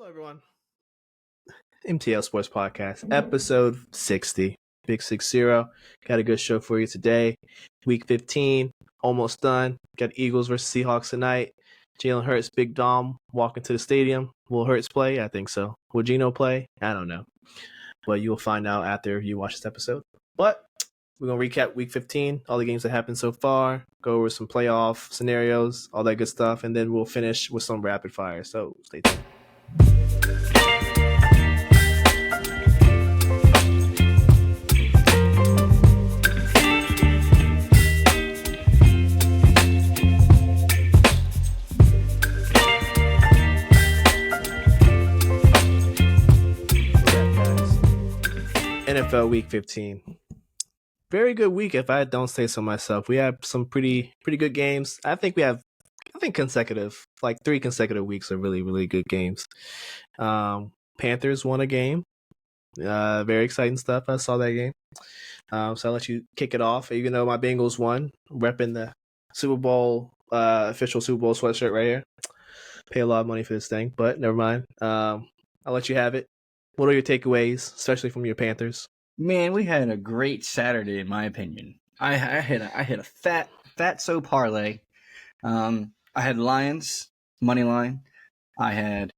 everyone. MTL Sports Podcast, episode 60. Big 60. Got a good show for you today. Week 15, almost done. Got Eagles versus Seahawks tonight. Jalen Hurts, Big Dom walking to the stadium. Will Hurts play? I think so. Will Geno play? I don't know. But you'll find out after you watch this episode. But we're going to recap Week 15, all the games that happened so far, go over some playoff scenarios, all that good stuff, and then we'll finish with some rapid fire. So stay tuned. NFL Week 15. Very good week, if I don't say so myself. We have some pretty good games. I think consecutive, like 3 consecutive weeks of really, really good games. Panthers won a game. Very exciting stuff. I saw that game. So I'll let you kick it off. Even though my Bengals won, repping the Super Bowl, official Super Bowl sweatshirt right here. Pay a lot of money for this thing, but never mind. I'll let you have it. What are your takeaways, especially from your Panthers? Man, we had a great Saturday, in my opinion. I hit a fat parlay. I had Lions money line, I had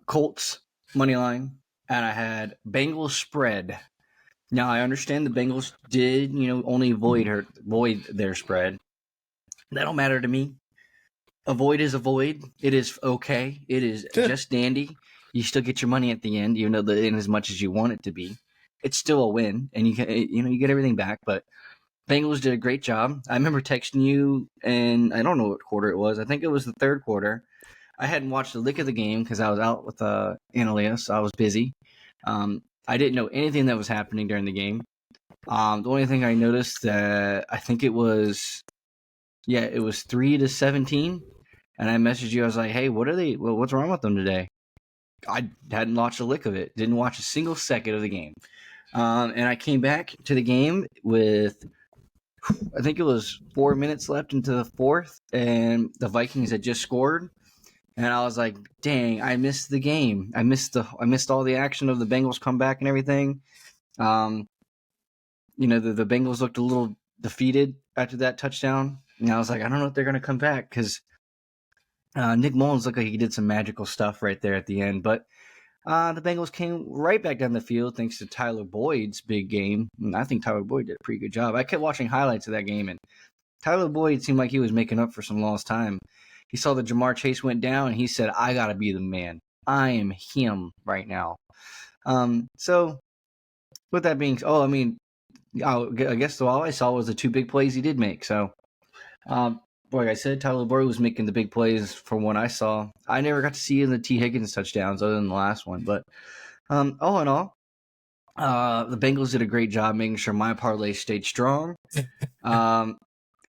Colts money line, and I had Bengals spread. Now I understand the Bengals did, only void their spread. That don't matter to me. A void is a void. It is okay. It is just dandy. You still get your money at the end, even though in as much as you want it to be. It's still a win, and you get everything back. But Bengals did a great job. I remember texting you, and I don't know what quarter it was. I think it was the third quarter. I hadn't watched a lick of the game because I was out with Analia, so I was busy. I didn't know anything that was happening during the game. The only thing I noticed that I think it was 3-17, and I messaged you. I was like, "Hey, what's wrong with them today?" I hadn't watched a lick of it. Didn't watch a single second of the game. And I came back to the game with, I think it was 4 minutes left into the fourth, and the Vikings had just scored. And I was like, dang, I missed the game. I missed all the action of the Bengals comeback and everything. The Bengals looked a little defeated after that touchdown. And I was like, I don't know if they're going to come back because Nick Mullins looked like he did some magical stuff right there at the end. But the Bengals came right back down the field thanks to Tyler Boyd's big game. And I think Tyler Boyd did a pretty good job. I kept watching highlights of that game, and Tyler Boyd seemed like he was making up for some lost time. He saw that Jamar Chase went down, and he said, I got to be the man. I am him right now. So with that being, I guess all I saw was the 2 big plays he did make. So, like I said, Tyler Boyd was making the big plays from what I saw. I never got to see the T. Higgins touchdowns other than the last one. But all in all, the Bengals did a great job making sure my parlay stayed strong.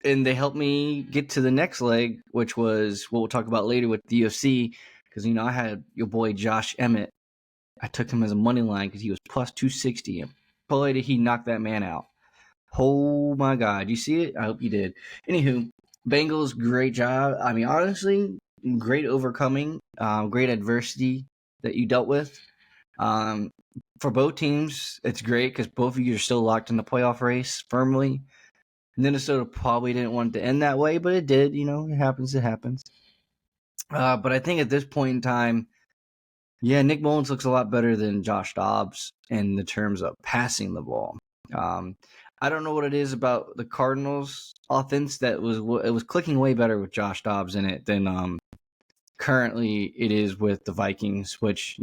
And they helped me get to the next leg, which was what we'll talk about later with the UFC. Because, I had your boy Josh Emmett. I took him as a money line because he was plus 260. And boy, did he knock that man out. Oh, my God. You see it? I hope you did. Anywho, Bengals, great job. I mean, honestly, great overcoming, great adversity that you dealt with. For both teams, it's great because both of you are still locked in the playoff race firmly. Minnesota probably didn't want it to end that way, but it did. It happens. But I think at this point in time, Nick Mullins looks a lot better than Josh Dobbs in the terms of passing the ball. I don't know what it is about the Cardinals offense that was clicking way better with Josh Dobbs in it than currently it is with the Vikings, which,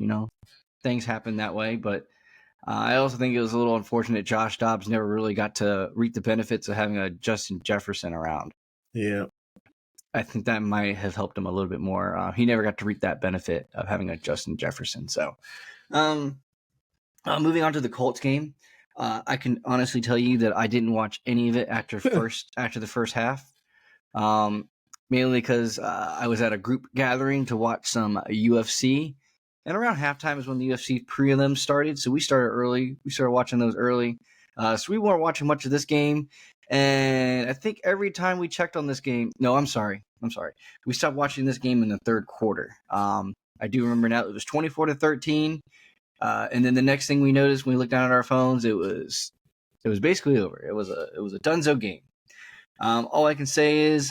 things happen that way. But I also think it was a little unfortunate Josh Dobbs never really got to reap the benefits of having a Justin Jefferson around. Yeah. I think that might have helped him a little bit more. He never got to reap that benefit of having a Justin Jefferson. So moving on to the Colts game, I can honestly tell you that I didn't watch any of it after the first half, mainly because I was at a group gathering to watch some UFC. And around halftime is when the UFC prelims started, so we started early. We started watching those early. So we weren't watching much of this game. And I think every time we checked on this game – no, I'm sorry. We stopped watching this game in the third quarter. I do remember now it was 24-13. And then the next thing we noticed when we looked down at our phones, it was basically over. It was a dunzo game. All I can say is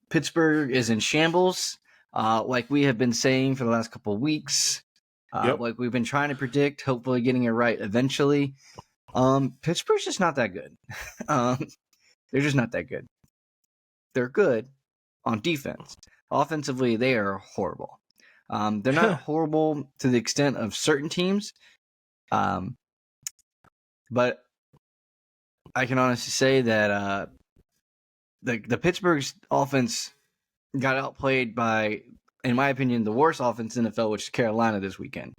Pittsburgh is in shambles, like we have been saying for the last couple of weeks. Like we've been trying to predict, hopefully getting it right eventually. Pittsburgh's just not that good. They're just not that good. They're good on defense. Offensively, they are horrible. They're not horrible to the extent of certain teams. But I can honestly say that the Pittsburgh's offense got outplayed by, in my opinion, the worst offense in the NFL, which is Carolina this weekend.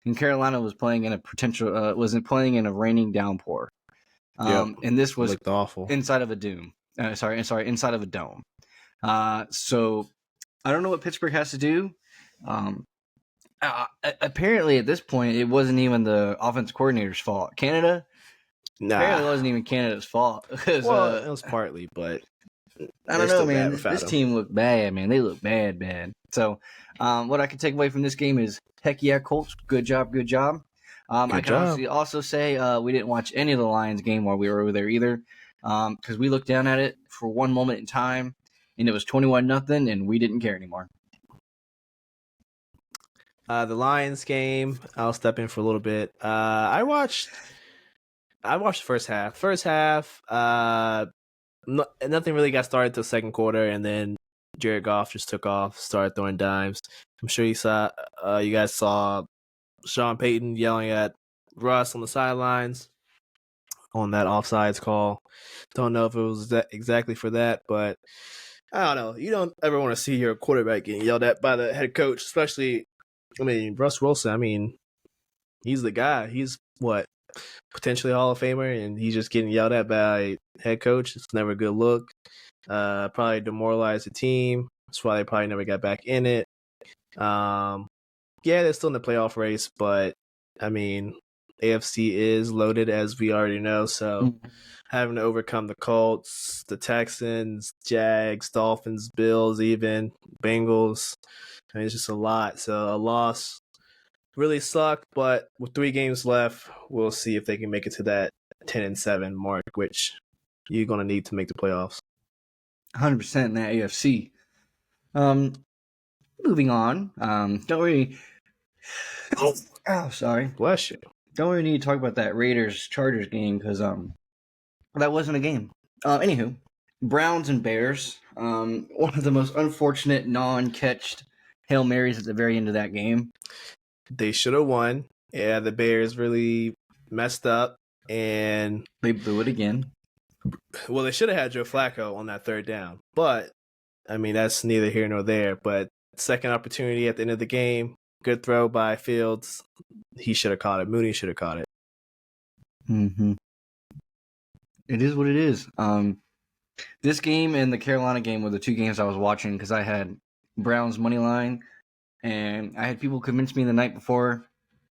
And Carolina was playing in a wasn't playing in a raining downpour. And this was awful inside of a dome. Inside of a dome. So I don't know what Pittsburgh has to do. Apparently, at this point, it wasn't even the offensive coordinator's fault. Apparently, it wasn't even Canada's fault. It was partly, but I don't know, man. This team looked bad, man. They look bad. So, what I can take away from this game is, heck yeah, Colts, good job. I can honestly also say we didn't watch any of the Lions game while we were over there either, because we looked down at it for one moment in time, and it was 21-0, and we didn't care anymore. The Lions game, I'll step in for a little bit. I watched the first half. Nothing really got started till second quarter, and then Jared Goff just took off, started throwing dimes. I'm sure you guys saw Sean Payton yelling at Russ on the sidelines on that offsides call. Don't know if it was exactly for that, but I don't know. You don't ever want to see your quarterback getting yelled at by the head coach, especially, Russ Wilson. He's the guy. He's potentially a Hall of Famer, and he's just getting yelled at by head coach. It's never a good look. Probably demoralized the team. That's why they probably never got back in it. Yeah, they're still in the playoff race, but AFC is loaded, as we already know. So having to overcome the Colts, the Texans, Jags, Dolphins, Bills, even Bengals, it's just a lot. So a loss really sucked, but with 3 games left, we'll see if they can make it to that 10-7 mark, which you're going to need to make the playoffs. 100% in that AFC. Moving on. Don't really... Oh, sorry. Bless you. Don't really need to talk about that Raiders-Chargers game because that wasn't a game. Anywho, Browns and Bears. One of the most unfortunate non-catched Hail Marys at the very end of that game. They should have won. Yeah, the Bears really messed up, and they blew it again. Well, they should have had Joe Flacco on that third down, but that's neither here nor there. But second opportunity at the end of the game, good throw by Fields. He should have caught it. Mooney should have caught it. Mm-hmm. It is what it is. This game and the Carolina game were the 2 games I was watching because I had Browns money line, and I had people convince me the night before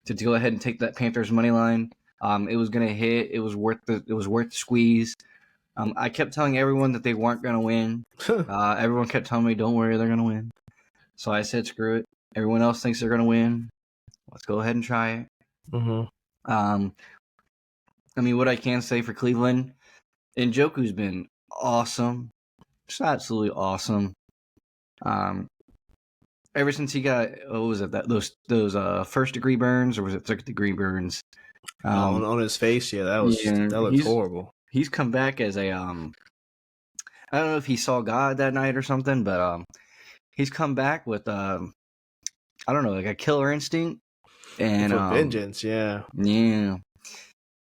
to go ahead and take that Panthers money line. It was gonna hit. It was worth the squeeze. I kept telling everyone that they weren't gonna win. Everyone kept telling me, "Don't worry, they're gonna win." So I said, "Screw it. Everyone else thinks they're gonna win. Let's go ahead and try it." Mm-hmm. What I can say for Cleveland, Njoku's been awesome. Just absolutely awesome. Ever since he got, what was it, those first degree burns, or was it 3rd degree burns? On his face, yeah, that looked horrible. He's come back as a I don't know if he saw God that night or something, but he's come back with I don't know, like a killer instinct and vengeance. Yeah.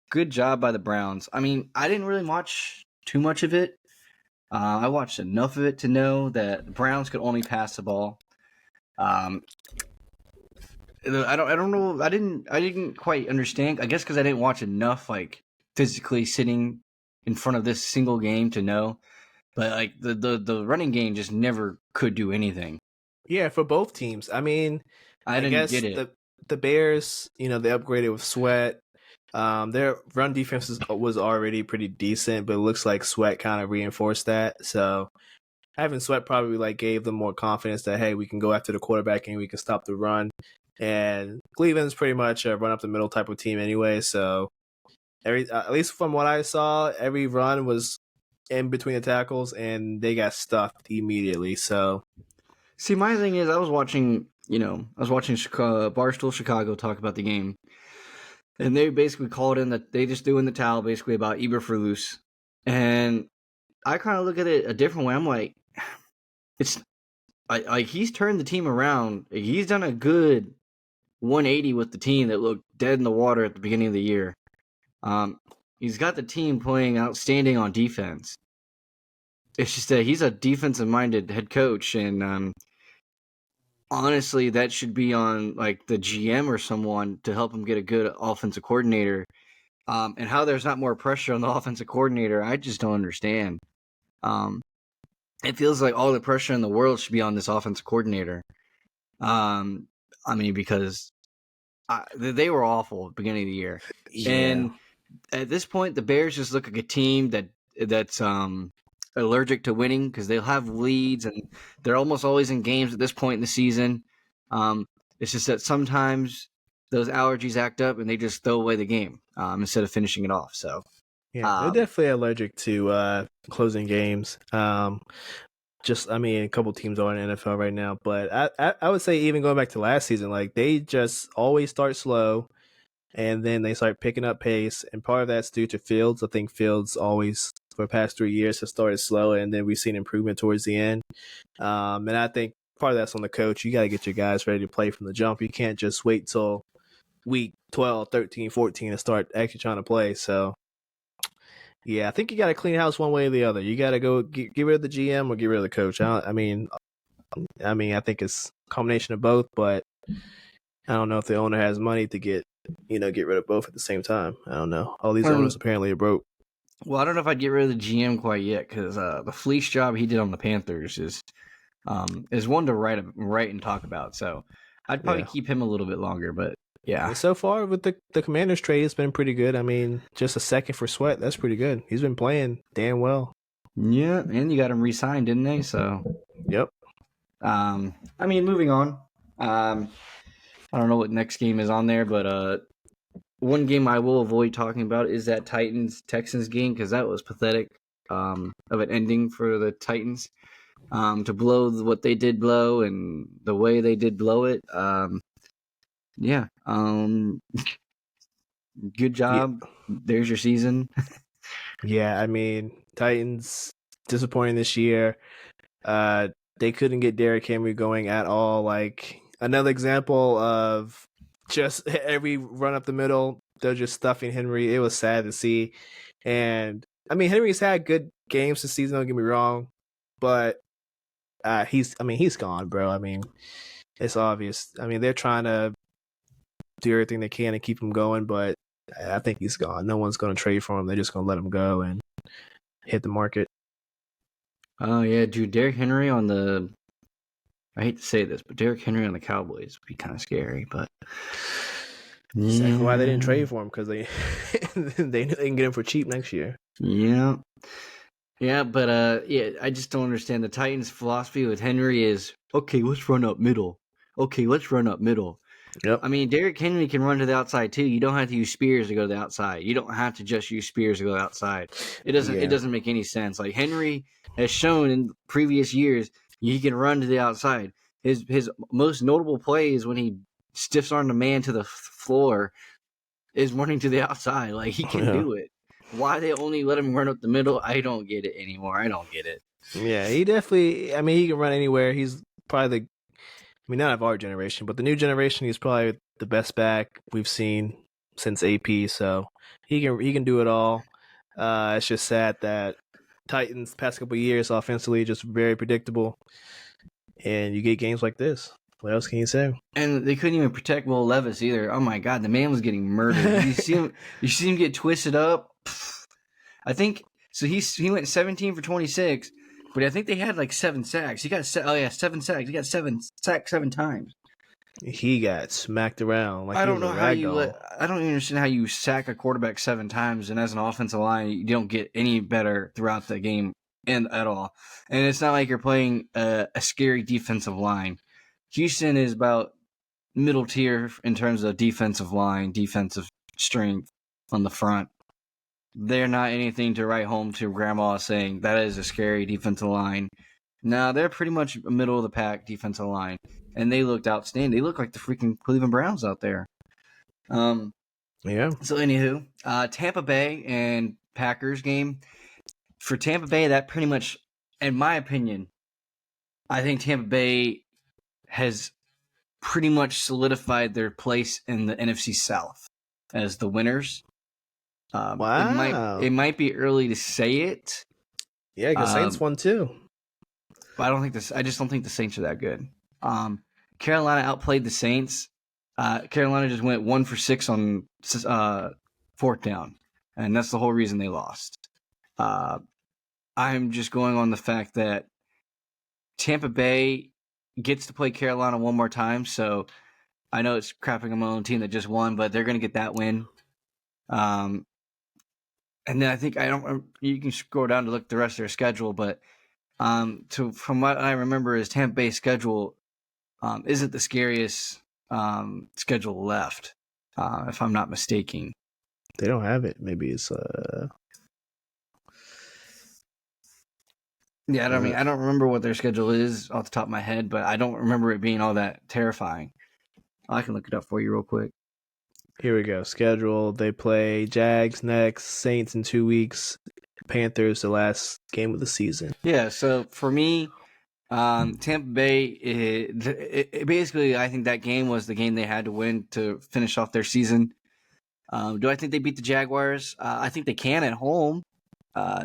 Good job by the Browns. I didn't really watch too much of it. I watched enough of it to know that the Browns could only pass the ball. I don't know. I didn't quite understand. I guess because I didn't watch enough, physically sitting in front of this single game to know. But the running game just never could do anything. Yeah, for both teams. I didn't get it. The Bears, they upgraded with Sweat. Their run defense was already pretty decent, but it looks like Sweat kind of reinforced that. So having Sweat probably like gave them more confidence that hey, we can go after the quarterback and we can stop the run. And Cleveland's pretty much a run up the middle type of team anyway. So at least from what I saw, every run was in between the tackles and they got stuffed immediately. So see, my thing is, I was watching Barstool Chicago talk about the game, and they basically called in that they just threw in the towel basically about Eberflus, and I kind of look at it a different way. I'm like, he's turned the team around. He's done a good 180 with the team that looked dead in the water at the beginning of the year. He's got the team playing outstanding on defense. It's just that he's a defensive-minded head coach, and honestly, that should be on like the GM or someone to help him get a good offensive coordinator. And how there's not more pressure on the offensive coordinator, I just don't understand. It feels like all the pressure in the world should be on this offensive coordinator. I mean, because they were awful at the beginning of the year. yeah. And at this point, the Bears just look like a team that's allergic to winning because they'll have leads and they're almost always in games at this point in the season. It's just that sometimes those allergies act up and they just throw away the game instead of finishing it off. So yeah, they're definitely allergic to closing games. A couple teams are in the NFL right now, but I would say even going back to last season, like they just always start slow and then they start picking up pace. And part of that's due to Fields. I think Fields always for the past 3 years has started slow and then we've seen improvement towards the end. And I think part of that's on the coach. You got to get your guys ready to play from the jump. You can't just wait till week 12, 13, 14 to start actually trying to play. So yeah, I think you got to clean house one way or the other. You got to go get rid of the GM or get rid of the coach. I mean, I think it's a combination of both, but I don't know if the owner has money to get rid of both at the same time. I don't know. All these owners apparently are broke. Well, I don't know if I'd get rid of the GM quite yet because the fleece job he did on the Panthers is one to write and talk about. So I'd probably keep him a little bit longer, but yeah. So far with the Commanders trade, it's been pretty good. I mean, just a second for Sweat, that's pretty good. He's been playing damn well. Yeah, and you got him re-signed, didn't they? So yep. I mean, moving on. I don't know what next game is on there, but one game I will avoid talking about is that Titans-Texans game because that was pathetic of an ending for the Titans to blow what they did blow and the way they did blow it. Yeah. Good job. Yeah. There's your season. Yeah, I mean, Titans disappointing this year. They couldn't get Derrick Henry going at all. Like another example of just every run up the middle, they're just stuffing Henry. It was sad to see. And I mean, Henry's had good games this season, don't get me wrong, but he's gone, bro. I mean, it's obvious. I mean, they're trying to do everything they can to keep him going, but I think he's gone. No one's going to trade for him. They're just going to let him go and hit the market. Oh, yeah, dude. Derrick Henry on the... I hate to say this, but Derrick Henry on the Cowboys would be kind of scary, but... Exactly why they didn't trade for him, because they they knew they can get him for cheap next year. Yeah. Yeah, but I just don't understand. The Titans' philosophy with Henry is, okay, let's run up middle. Yep. I mean, Derrick Henry can run to the outside too. You don't have to use Spears to go to the outside. You don't have to just use Spears to go to the outside. It doesn't make any sense. Like Henry has shown in previous years, he can run to the outside. His most notable play is when he stiffs armed a man to the floor, is running to the outside. Like he can do it. Why they only let him run up the middle, I don't get it anymore. I don't get it. Yeah, he definitely. I mean, he can run anywhere. He's probably not of our generation, but the new generation, he's probably the best back we've seen since AP. So he can do it all. It's just sad that Titans past couple of years offensively just very predictable, and you get games like this. What else can you say? And they couldn't even protect Will Levis either. Oh my God, the man was getting murdered. You see him get twisted up. I think so. He went 17 for 26, but I think they had like 7 sacks. He got 7 sacks. He got 7 sacks 7 times. He got smacked around. Like I don't know how you. I don't even understand how you sack a quarterback 7 times, and as an offensive line, you don't get any better throughout the game and at all. And it's not like you're playing a scary defensive line. Houston is about middle tier in terms of defensive line, defensive strength on the front. They're not anything to write home to grandma saying that is a scary defensive line. No, they're pretty much a middle of the pack defensive line, and they looked outstanding. They look like the freaking Cleveland Browns out there. Yeah. So anywho, Tampa Bay and Packers game. For Tampa Bay, that pretty much, in my opinion, I think Tampa Bay has pretty much solidified their place in the NFC South as the winners. Wow. It might be early to say it. Yeah, because Saints won too. But I just don't think the Saints are that good. Carolina outplayed the Saints. Carolina just went 1 for 6 on fourth down, and that's the whole reason they lost. I'm just going on the fact that Tampa Bay gets to play Carolina one more time, so I know it's crapping on my own team that just won, but they're going to get that win. And then I think you can scroll down to look at the rest of their schedule, but from what I remember is Tampa Bay's schedule isn't the scariest schedule left, if I'm not mistaken. They don't have it. Maybe it's Yeah, I don't remember what their schedule is off the top of my head, but I don't remember it being all that terrifying. I can look it up for you real quick. Here we go. Schedule. They play Jags next, Saints in 2 weeks, Panthers the last game of the season. Yeah, so for me, Tampa Bay, basically, I think that game was the game they had to win to finish off their season. Do I think they beat the Jaguars? I think they can at home.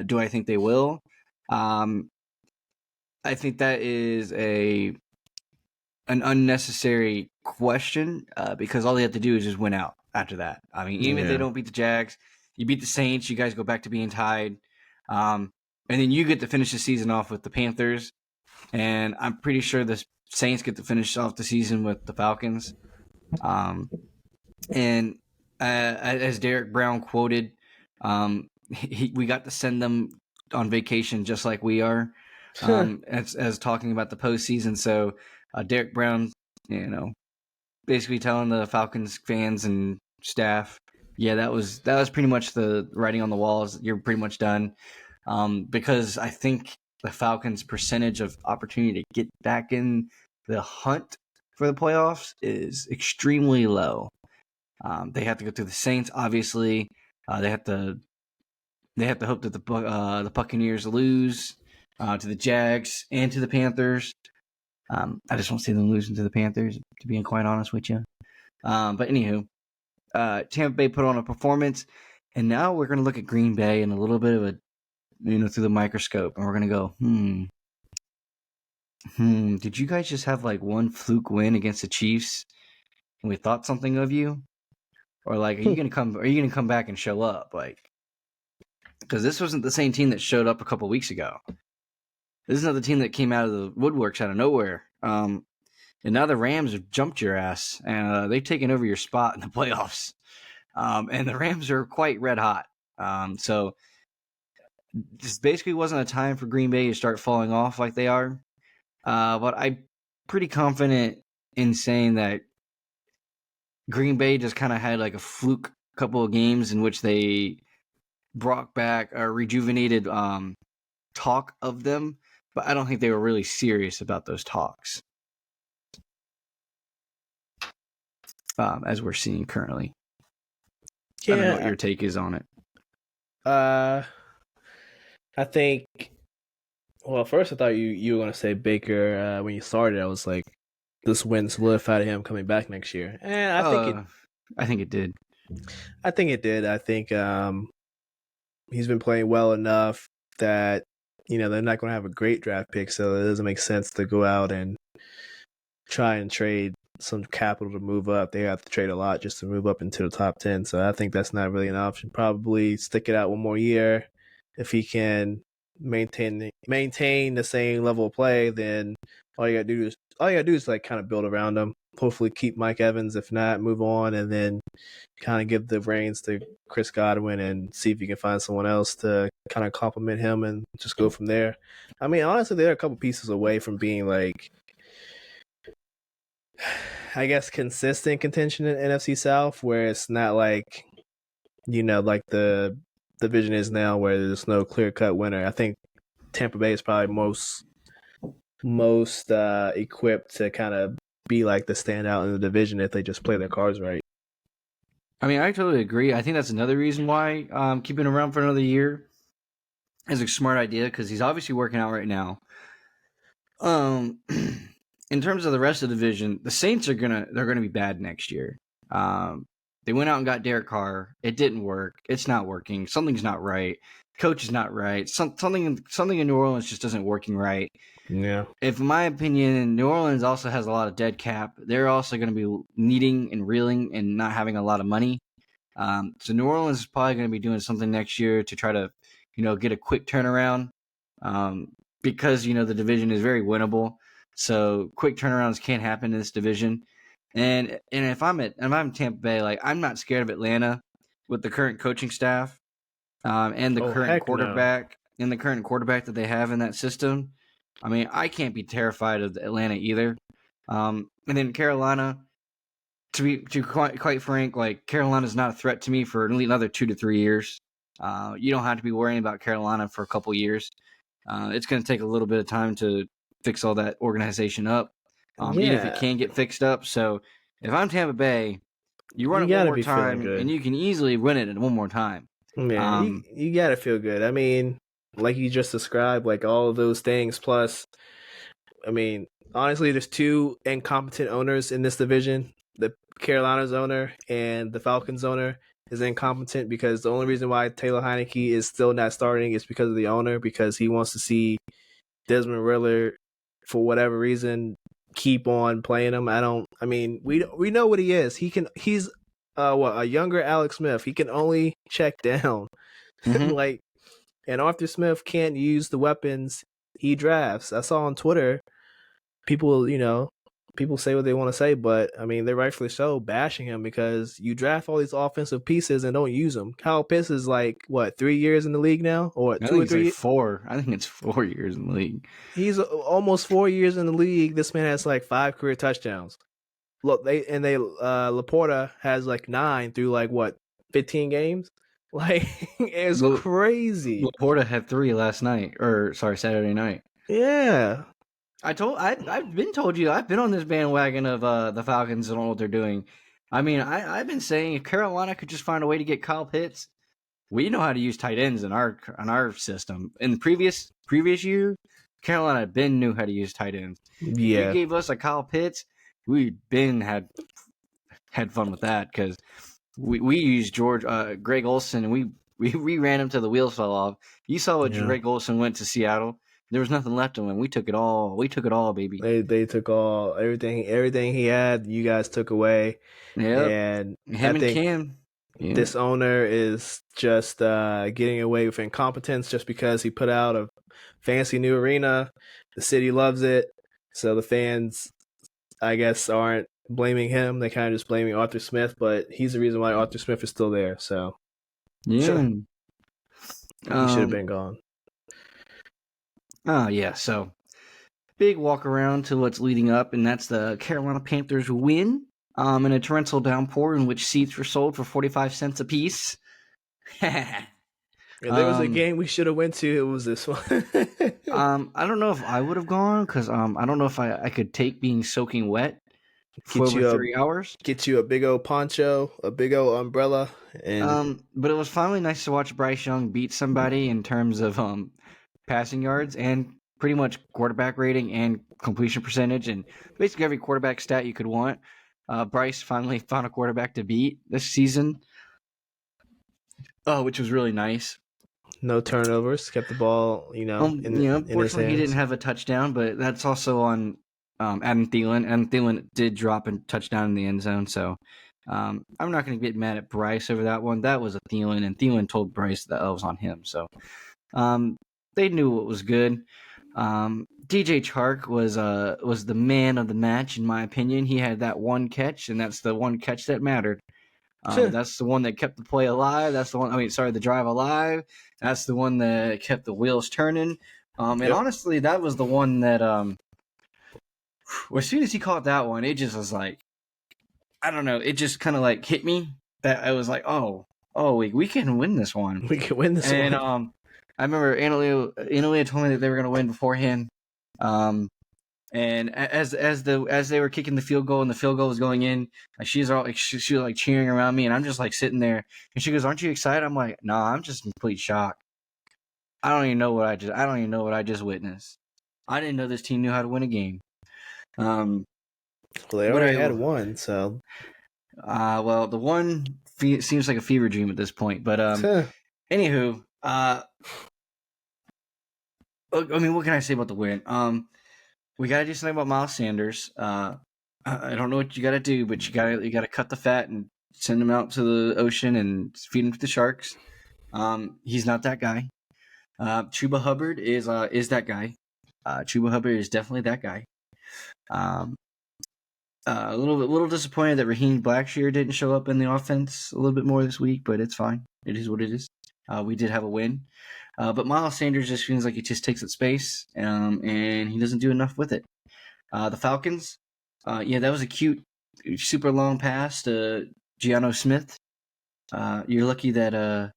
Do I think they will? I think that is an unnecessary question because all they have to do is just win out after that. I mean, even if they don't beat the Jags, you beat the Saints, you guys go back to being tied. And then you get to finish the season off with the Panthers. And I'm pretty sure the Saints get to finish off the season with the Falcons. And as Derek Brown quoted, we got to send them on vacation just like we are, as talking about the postseason. So Derek Brown, basically telling the Falcons fans and staff, yeah, that was pretty much the writing on the walls. You're pretty much done, because I think the Falcons' percentage of opportunity to get back in the hunt for the playoffs is extremely low. They have to go through the Saints, obviously. They have to hope that the Buccaneers lose to the Jags and to the Panthers. I just won't see them losing to the Panthers, to be quite honest with you. But anywho, Tampa Bay put on a performance, and now we're going to look at Green Bay in a little bit of a, through the microscope, and we're going to go, did you guys just have like one fluke win against the Chiefs, and we thought something of you? Or like, are you going to come back and show up? Like, because this wasn't the same team that showed up a couple weeks ago. This is not the team that came out of the woodworks out of nowhere. And now the Rams have jumped your ass, and they've taken over your spot in the playoffs. And the Rams are quite red hot. So this basically wasn't a time for Green Bay to start falling off like they are. But I'm pretty confident in saying that Green Bay just kind of had like a fluke couple of games in which they brought back a rejuvenated talk of them, but I don't think they were really serious about those talks, as we're seeing currently. Yeah. I don't know what your take is on it. I think, well, first I thought you were going to say Baker when you started. I was like, this win solidified him coming back next year. And I think it did. I think it did. I think he's been playing well enough that, they're not going to have a great draft pick, so it doesn't make sense to go out and try and trade some capital to move up. They have to trade a lot just to move up into the top 10, so I think that's not really an option. Probably stick it out one more year. If he can maintain the same level of play, then all you gotta do is like kind of build around him. Hopefully keep Mike Evans. If not, move on, and then kind of give the reins to Chris Godwin and see if you can find someone else to kind of complement him and just go from there. I mean, honestly, they're a couple pieces away from being like, I guess, consistent contention in NFC South, where it's not like, like the division is now, where there's no clear cut winner. I think Tampa Bay is probably most equipped to kind of be like the standout in the division if they just play their cards right. I mean, I totally agree. I think that's another reason why keeping him around for another year is a smart idea, because he's obviously working out right now. In terms of the rest of the division, the Saints they're gonna be bad next year. They went out and got Derek Carr. It didn't work. It's not working. Something's not right. Coach is not right. Something in New Orleans just isn't working right. Yeah. If, in my opinion, New Orleans also has a lot of dead cap. They're also going to be needing and reeling and not having a lot of money. So New Orleans is probably going to be doing something next year to try to, get a quick turnaround. Because the division is very winnable. So quick turnarounds can't happen in this division. And if I'm Tampa Bay, like, I'm not scared of Atlanta with the current coaching staff, and the current quarterback that they have in that system. I mean, I can't be terrified of Atlanta either. And then Carolina, to be quite frank, like, Carolina's not a threat to me for another 2 to 3 years. You don't have to be worrying about Carolina for a couple years. It's going to take a little bit of time to fix all that organization up. Even if it can get fixed up. So if I'm Tampa Bay, you run it one more time, and you can easily win it one more time. Man, you gotta feel good. I mean, like you just described, like all of those things. Plus, I mean, honestly, there's 2 incompetent owners in this division. The Carolina's owner and the Falcons owner is incompetent, because the only reason why Taylor Heineke is still not starting is because of the owner, because he wants to see Desmond Ritter, for whatever reason, keep on playing him. I mean, we know what he is. He's a younger Alex Smith. He can only check down. Mm-hmm. And Arthur Smith can't use the weapons he drafts. I saw on Twitter people say what they want to say, but I mean, they're rightfully so bashing him because you draft all these offensive pieces and don't use them. Kyle Pitts is like, what, 3 years in the league now? Or 2 or 3? Like 4. I think it's 4 years in the league. He's almost 4 years in the league. This man has like 5 career touchdowns. Look, Laporta has like 9 through like what, 15 games? Like, it's crazy. Laporta had 3 Saturday night. Yeah. I've been told you, I've been on this bandwagon of the Falcons and all what they're doing. I mean, I've been saying if Carolina could just find a way to get Kyle Pitts, we know how to use tight ends in our system. In the previous year, Carolina knew how to use tight ends. Yeah. If you gave us a Kyle Pitts, we'd had fun with that, because we used Greg Olsen, and we ran him till the wheels fell off. You saw what Greg Olsen went to Seattle. There was nothing left of him. We took it all. We took it all, baby. They took everything he had. You guys took away. Yeah. And him and Cam. Yeah. This owner is just getting away with incompetence just because he put out a fancy new arena. The city loves it, so the fans, I guess, aren't blaming him. They kind of just blaming Arthur Smith, but he's the reason why Arthur Smith is still there. So yeah, sure. He should have been gone. Oh, yeah. So, big walk around to what's leading up, and that's the Carolina Panthers win in a torrential downpour in which seats were sold for 45 cents a piece. If there was a game we should have went to, it was this one. I don't know if I would have gone, because I don't know if I could take being soaking wet for over 3 hours. Get you a big old poncho, a big old umbrella. But it was finally nice to watch Bryce Young beat somebody in terms of passing yards and pretty much quarterback rating and completion percentage and basically every quarterback stat you could want. Bryce finally found a quarterback to beat this season, which was really nice. No turnovers, kept the ball, Unfortunately, he didn't have a touchdown, but that's also on Adam Thielen. Adam Thielen did drop a touchdown in the end zone, so I'm not going to get mad at Bryce over that one. That was a Thielen, and Thielen told Bryce that it was on him, so they knew what was good. DJ Chark was the man of the match, in my opinion. He had that one catch, and that's the one catch that mattered. That's the one that kept the play alive. That's the one. The drive alive. That's the one that kept the wheels turning. And honestly, that was the one that as soon as he caught that one, it just was like, I don't know. It just kind of like hit me that I was like, oh, we can win this one. We can win this one. And I remember Analia told me that they were going to win beforehand. And as they were kicking the field goal and the field goal was going in, she was like cheering around me, and I'm just like sitting there, and she goes, "Aren't you excited?" I'm like, "No, I'm just in complete shock. I don't even know what I just witnessed. I didn't know this team knew how to win a game." Well, they already had one, so. Well, the one seems like a fever dream at this point, but anywho, I mean, what can I say about the win? We gotta do something about Miles Sanders. I don't know what you gotta do, but you gotta cut the fat and send him out to the ocean and feed him to the sharks. He's not that guy. Chuba Hubbard is that guy. Chuba Hubbard is definitely that guy. A little disappointed that Raheem Blackshear didn't show up in the offense a little bit more this week, but it's fine. It is what it is. We did have a win. But Miles Sanders just feels like he just takes up space, and he doesn't do enough with it. The Falcons, that was a cute, super long pass to Geno Smith. You're lucky that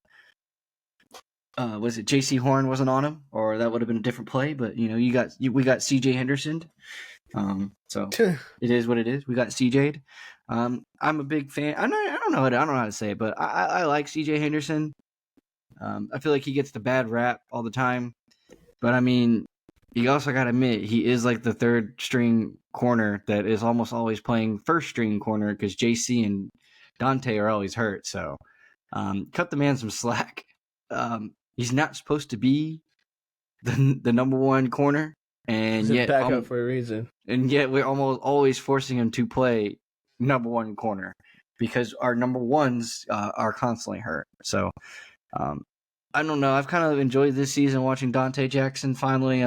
was it J.C. Horn wasn't on him, or that would have been a different play. But we got C.J. Henderson. So it is what it is. We got CJ'd. I'm a big fan. I don't know how to say it, but I like CJ Henderson. I feel like he gets the bad rap all the time, but I mean, you also got to admit he is like the third string corner that is almost always playing first string corner because JC and Dante are always hurt. So cut the man some slack. He's not supposed to be the number one corner, and He's yet back up for a reason. And yet we're almost always forcing him to play number one corner because our number ones are constantly hurt. So I don't know. I've kind of enjoyed this season watching Dante Jackson finally,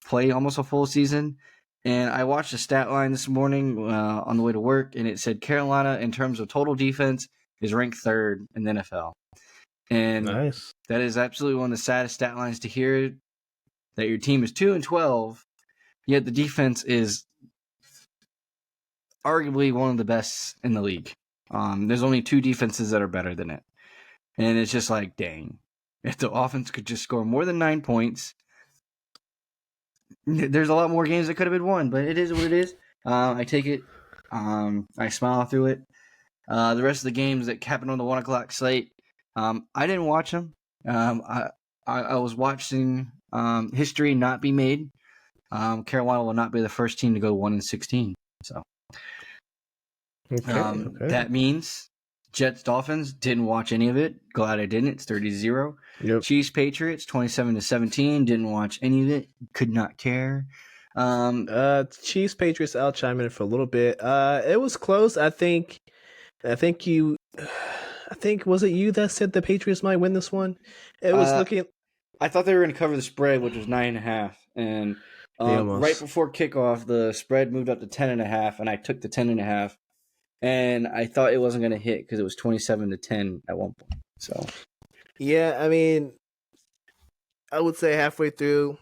play almost a full season. And I watched the stat line this morning on the way to work, and it said Carolina, in terms of total defense, is ranked third in the NFL. And nice. That is absolutely one of the saddest stat lines to hear, that your team is 2-12, yet the defense is arguably one of the best in the league. There's only two defenses that are better than it. And it's just like, dang. If the offense could just score more than 9 points, there's a lot more games that could have been won, but it is what it is. I take it. I smile through it. The rest of the games that happened on the 1 o'clock slate, I didn't watch them. I was watching history not be made. Carolina will not be the first team to go 1-16. So okay. That means Jets Dolphins, didn't watch any of it. Glad I didn't. It's 30-0. Yep. Chiefs Patriots 27-17. Didn't watch any of it. Could not care. Chiefs Patriots. I'll chime in for a little bit. It was close. I think was it you that said the Patriots might win this one? It was looking. I thought they were going to cover the spread, which was 9.5, and right before kickoff, the spread moved up to 10.5, and I took the 10.5. And I thought it wasn't going to hit because it was 27-10 at one point. So, yeah, I mean, I would say halfway through,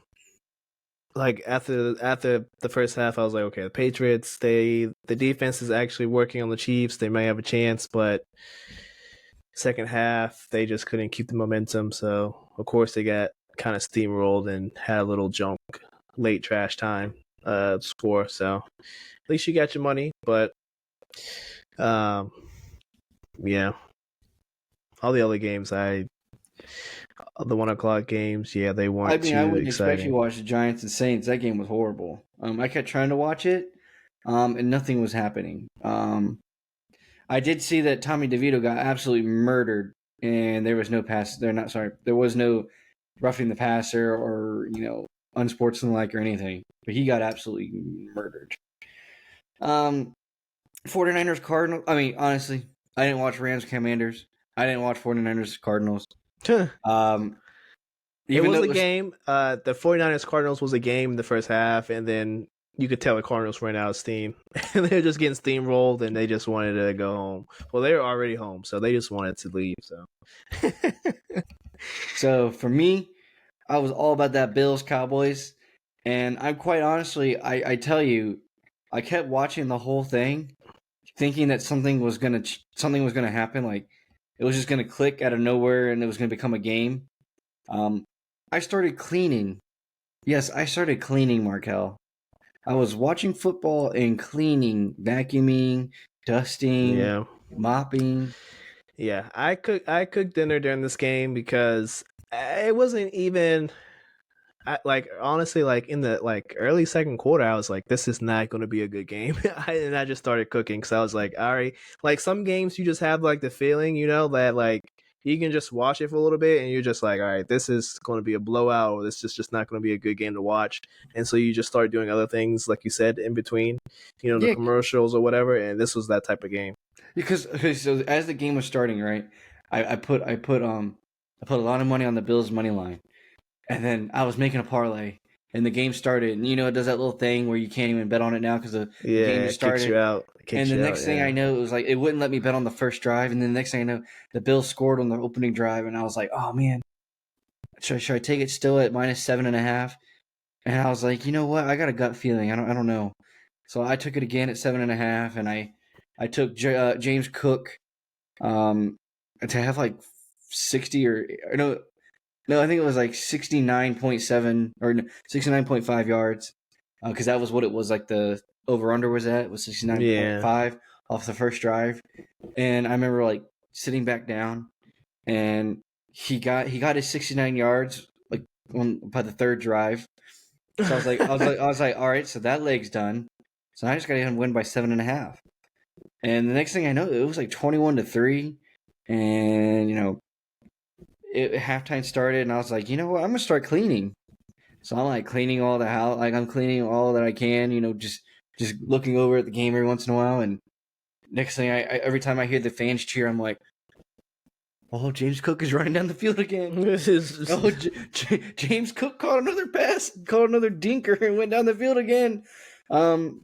like after the first half, I was like, okay, the Patriots, the defense is actually working on the Chiefs. They may have a chance, but second half, they just couldn't keep the momentum. So, of course, they got kind of steamrolled and had a little junk late trash time score. So, at least you got your money, but. Yeah. All the other games, the 1 o'clock games, yeah, they weren't too exciting. I wouldn't expect you to watch the Giants and Saints. That game was horrible. I kept trying to watch it, and nothing was happening. I did see that Tommy DeVito got absolutely murdered, and there was no pass. There was no roughing the passer or unsportsmanlike or anything. But he got absolutely murdered. 49ers Cardinals. I mean, honestly, I didn't watch Rams Commanders. I didn't watch 49ers Cardinals. It was a game. The 49ers Cardinals was a game in the first half, and then you could tell the Cardinals ran out of steam. They're just getting steamrolled, and they just wanted to go home. Well, they were already home, so they just wanted to leave. So, So for me, I was all about that Bills Cowboys, and I'm quite honestly, I tell you, I kept watching the whole thing, thinking that something was gonna happen, like it was just gonna click out of nowhere and it was gonna become a game. Um, I started cleaning. Yes, I started cleaning, Markel. I was watching football and cleaning, vacuuming, dusting, yeah, mopping. yeah. I cooked dinner during this game because it wasn't even. Like honestly, like in the like early second quarter, I was like, "This is not going to be a good game," and I just started cooking because I was like, "All right." Like some games, you just have like the feeling, that like you can just watch it for a little bit, and you're just like, "All right, this is going to be a blowout, or this is just not going to be a good game to watch." And so you just start doing other things, like you said, in between, the Yeah, commercials or whatever. And this was that type of game. because okay, so as the game was starting, right, I put a lot of money on the Bills money line, and then I was making a parlay, and the game started, and it does that little thing where you can't even bet on it now because the game Yeah, just it kicks you started. out. It And kicks the you out. next thing I Yeah. know, it was like it wouldn't let me bet on the first drive, and then the next thing I know, the Bills scored on the opening drive, and I was like, oh man, should I take it still at -7.5? And I was like, you know what, I got a gut feeling, I don't know. So I took it again at 7.5, and I took James Cook um, to have like 60 or no, I think it was like 69.7 or 69.5 yards because that was what it was like the over under was Yeah. 69.5 off the first drive. And I remember like sitting back down and he got his 69 yards like by the third drive. So I was like, all right, so that leg's done. So I just got to win by 7.5. And the next thing I know, it was like 21-3. And, halftime started, and I was like, you know what? I'm gonna start cleaning. So I'm like cleaning all the house, like I'm cleaning all that I can, just looking over at the game every once in a while. And next thing, every time I hear the fans cheer, I'm like, oh, James Cook is running down the field again. This is Oh, James Cook caught another pass, caught another dinker, and went down the field again.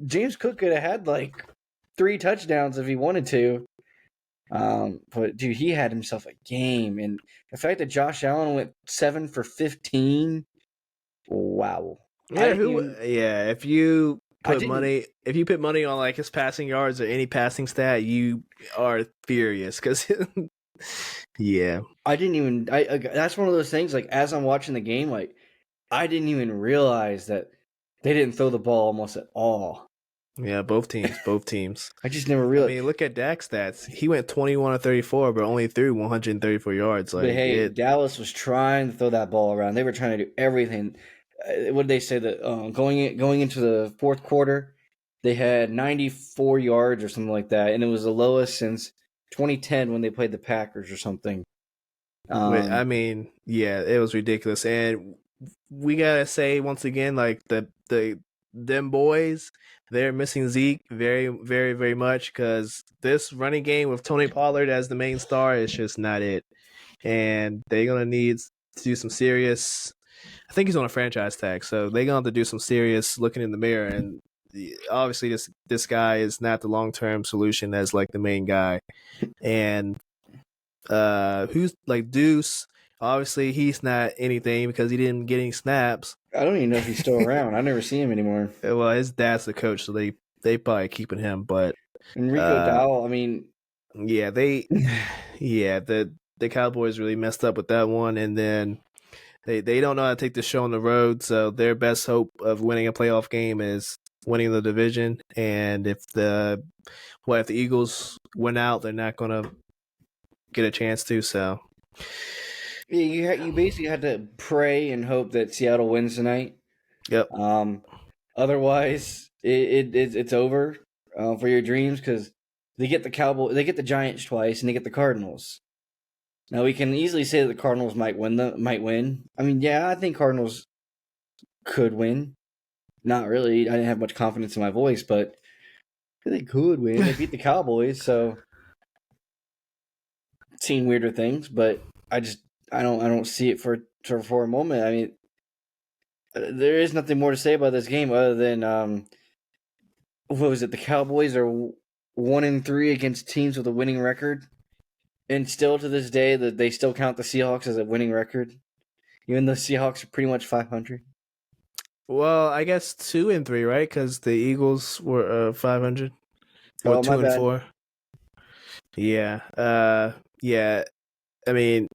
James Cook could have had like 3 touchdowns if he wanted to. But dude, he had himself a game, and the fact that Josh Allen went 7 for 15, wow! I Yeah, didn't who? even, Yeah, if you I put didn't, money, if you put money on like his passing yards or any passing stat, you are furious because, yeah, I didn't even. That's one of those things. Like as I'm watching the game, like I didn't even realize that they didn't throw the ball almost at all. yeah, both teams, both teams. I just never I realized. mean, look at Dak's stats. He went 21 of 34, but only threw 134 yards. But Like hey, it, Dallas was trying to throw that ball around. They were trying to do everything. What did they say that going into the fourth quarter, they had 94 yards or something like that, and it was the lowest since 2010 when they played the Packers or something. I Um, mean, yeah, it was ridiculous, and we gotta say once again, like the them boys, they're missing Zeke very, very, very much because this running game with Tony Pollard as the main star is just not it, and they're gonna need to do some serious. I think he's on a franchise tag, so they're gonna have to do some serious looking in the mirror. And obviously, this guy is not the long term solution as like the main guy, and who's like Deuce. Obviously, he's not anything because he didn't get any snaps. I don't even know if he's still around. I never see him anymore. Well, his dad's the coach, so they probably keeping him. But Enrico uh, Dowell. I mean, yeah, yeah, the Cowboys really messed up with that one, and then they don't know how to take the show on the road. So their best hope of winning a playoff game is winning the division. And if the Eagles win out, they're not gonna get a chance to. So you basically had to pray and hope that Seattle wins tonight. yep. Otherwise, it's over for your dreams because they get the Giants twice, and they get the Cardinals. Now we can easily say that the Cardinals might win. I mean, yeah, I think Cardinals could win. Not really. I didn't have much confidence in my voice, but they could win. They beat the Cowboys, so seen weirder things, but I don't see it for a moment. I mean, there is nothing more to say about this game other than what was it? The Cowboys are 1-3 against teams with a winning record, and still to this day, that they still count the Seahawks as a winning record, even though Seahawks are pretty much 500. Well, I guess 2-3, right? Because the Eagles were 500 or Oh, two my and bad. four. Yeah. Yeah. I mean,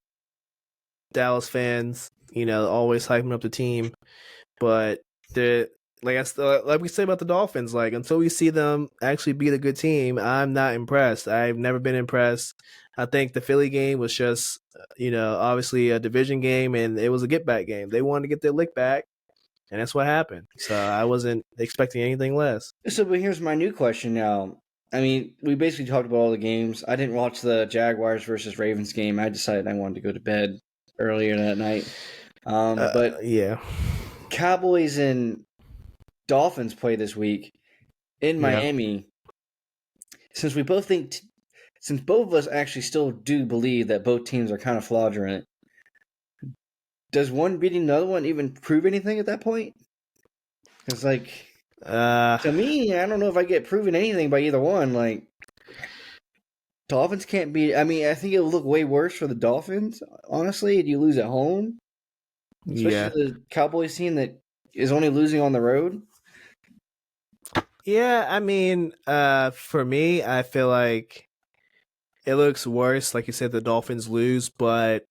Dallas fans, always hyping up the team, but the like we say about the Dolphins, like until we see them actually beat a good team, I'm not impressed. I've never been impressed. I think the Philly game was just, obviously a division game, and it was a get back game. They wanted to get their lick back, and that's what happened. So I wasn't expecting anything less. So, but here's my new question now. I mean, we basically talked about all the games. I didn't watch the Jaguars versus Ravens game. I decided I wanted to go to bed earlier that night. But Yeah, Cowboys and Dolphins play this week in yeah. Miami. Since we both think, since both of us actually still do believe that both teams are kind of fraudulent, does one beating the other one even prove anything at that point? Because, like, Uh, to me, I don't know if I get proven anything by either one. Like, Dolphins can't beat. I mean, I think it would look way worse for the Dolphins, honestly, if you lose at home, especially yeah, the Cowboys team that is only losing on the road. yeah. I mean, for me, I feel like it looks worse. Like you said, the Dolphins lose, but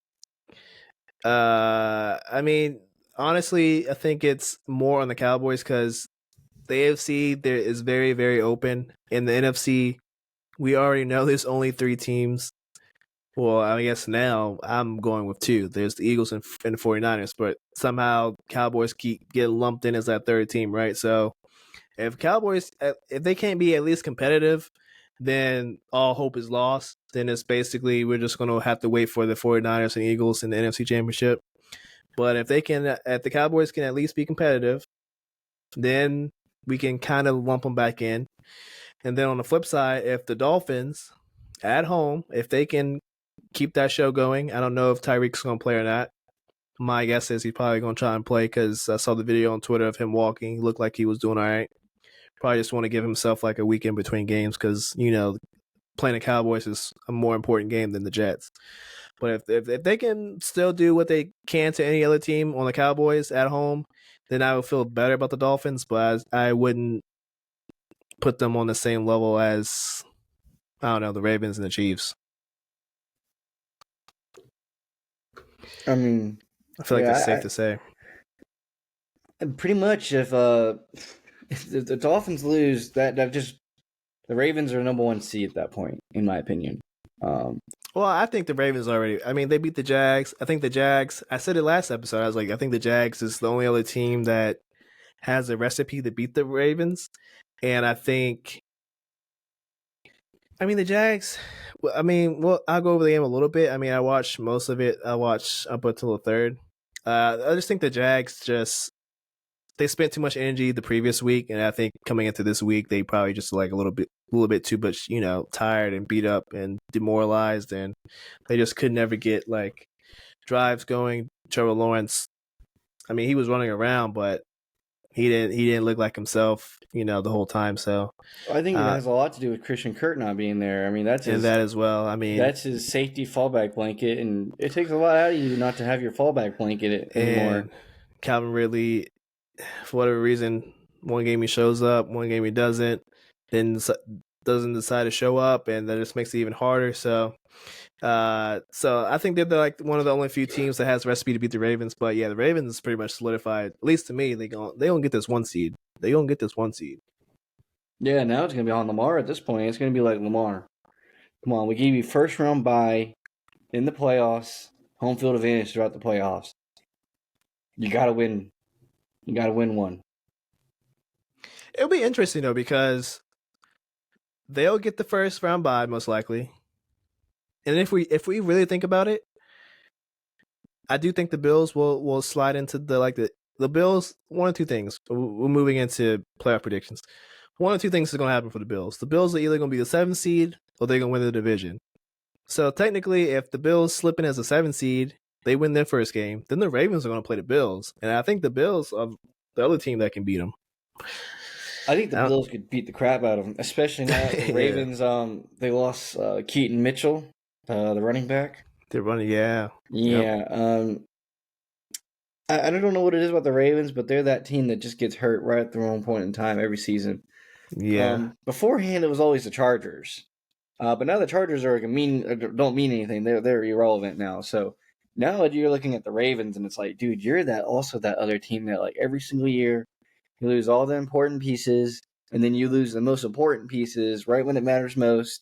I mean, honestly, I think it's more on the Cowboys because the AFC there is very, very open. In the NFC, we already know there's only three teams. Well, I guess now I'm going with two. There's the Eagles and the 49ers, but somehow Cowboys keep get lumped in as that third team, right? So if Cowboys, if they can't be at least competitive, then all hope is lost. Then it's basically we're just going to have to wait for the 49ers and Eagles in the NFC Championship. But if they can, if the Cowboys can at least be competitive, then we can kind of lump them back in. And then on the flip side, if the Dolphins at home, if they can keep that show going, I don't know if Tyreek's going to play or not. My guess is he's probably going to try and play because I saw the video on Twitter of him walking. He looked like he was doing all right. Probably just want to give himself like a weekend between games because, playing the Cowboys is a more important game than the Jets. But if they can still do what they can to any other team on the Cowboys at home, then I would feel better about the Dolphins. But I wouldn't put them on the same level as, I don't know, the Ravens and the Chiefs. I mean, I feel like that's safe to say. pretty much if the Dolphins lose, that just the Ravens are number one seed at that point, in my opinion. Well, I think the Ravens already. I mean, they beat the Jags. I think the Jags. I said it last episode. I was like, I think the Jags is the only other team that has a recipe to beat the Ravens, and I think. I mean, the Jags. I mean, well, I'll go over the game a little bit. I mean, I watched most of it. I watched up until the third. I just think the Jags they spent too much energy the previous week, and I think coming into this week, they probably just like a little bit too much, tired and beat up and demoralized, and they just could never get like drives going. Trevor Lawrence, I mean, he was running around, but he didn't look like himself, the whole time. So I think it has a lot to do with Christian Kirk not being there. I mean, and that as well. I mean, that's his safety fallback blanket, and it takes a lot out of you not to have your fallback blanket anymore. and Calvin Ridley, for whatever reason, one game he shows up, one game he doesn't, then doesn't decide to show up, and that just makes it even harder. So I think they're like one of the only few teams that has a recipe to beat the Ravens. But yeah, the Ravens is pretty much solidified. At least to me, they gonna get this one seed. They gonna get this one seed. Yeah, now it's gonna be on Lamar at this point. It's gonna be like Lamar. Come on, we gave you first round bye in the playoffs, home field advantage throughout the playoffs. You gotta win. You gotta win one. It'll be interesting though because they'll get the first round bye most likely. And if we really think about it, I do think the Bills will slide into the Bills. One or two things. We're moving into playoff predictions. One or two things is going to happen for the Bills. The Bills are either going to be the 7th seed or they're going to win the division. So technically, if the Bills slip in as a 7th seed, they win their first game. Then the Ravens are going to play the Bills, and I think the Bills are the other team that can beat them. I think the I don't, Bills could beat the crap out of them, especially now that the yeah, Ravens they lost Keaton Mitchell, the running back. they're running. Yeah, yep, Yeah, I don't know what it is about the Ravens, but they're that team that just gets hurt right at the wrong point in time every season. yeah. Beforehand, it was always the Chargers, but now the Chargers are like don't mean anything. They're irrelevant now. So now you're looking at the Ravens, and it's like, dude, you're that other team that like every single year you lose all the important pieces, and then you lose the most important pieces right when it matters most.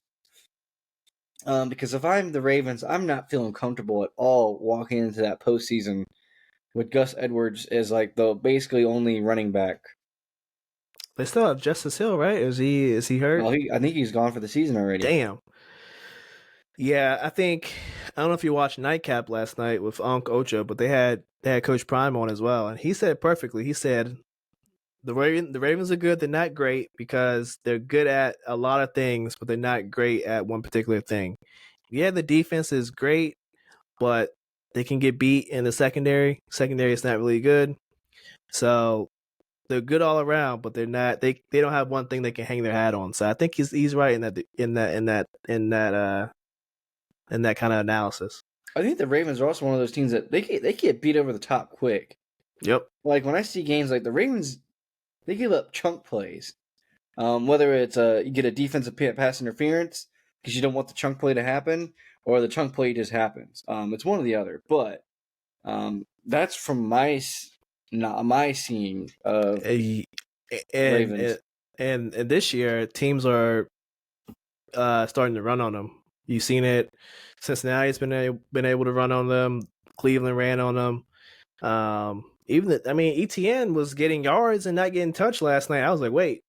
Because if I'm the Ravens, I'm not feeling comfortable at all walking into that postseason with Gus Edwards as like the basically only running back. They still have Justice Hill, right? Is he hurt? Well, I think he's gone for the season already. Damn. Yeah, I don't know if you watched Nightcap last night with Unc Ocho, but they had Coach Prime on as well, and he said it perfectly. He said the Ravens are good. They're not great because they're good at a lot of things, but they're not great at one particular thing. Yeah, the defense is great, but they can get beat in the secondary. Secondary is not really good. So they're good all around, but they're not. They don't have one thing they can hang their hat on. So I think he's right in that kind of analysis. I think the Ravens are also one of those teams that they get beat over the top quick. Yep. Like when I see games like the Ravens, they give up chunk plays. Whether it's you get a defensive pass interference because you don't want the chunk play to happen, or the chunk play just happens. It's one or the other. But that's from my seeing of And Ravens. and this year teams are starting to run on them. You've seen it. Cincinnati's been able to run on them. Cleveland ran on them. ETN was getting yards and not getting touched last night. I was like, wait,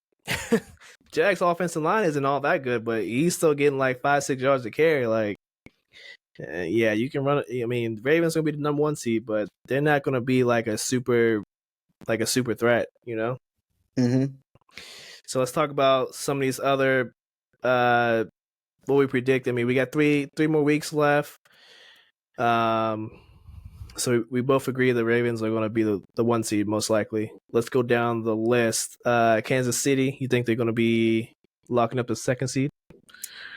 Jack's offensive line isn't all that good, but he's still getting like 5-6 yards to carry. Like, yeah, you can run. I mean, Ravens gonna be the number one seed, but they're not gonna be like a super threat, you know. Mm-hmm. So let's talk about some of these other uh what we predict. I mean, we got three more weeks left. Um, so we both agree the Ravens are going to be the one seed most likely. Let's go down the list. Kansas City, you think they're going to be locking up the second seed?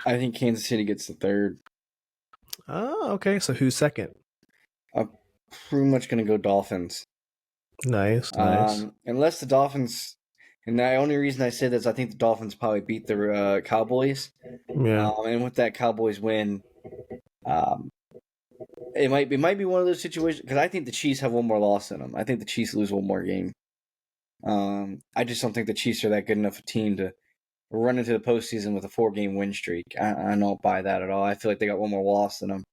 I think Kansas City gets the third. Oh, okay. So who's second? I'm pretty much going to go Dolphins. Nice, nice. Unless the Dolphins, and the only reason I say this, I think the Dolphins probably beat the Cowboys. Yeah, And with that Cowboys win, um, it might be one of those situations because I think the Chiefs have one more loss in them. I think the Chiefs lose one more game. I just don't think the Chiefs are that good enough a team to run into the postseason with a 4-game win streak. I don't buy that at all. I feel like they got one more loss in them.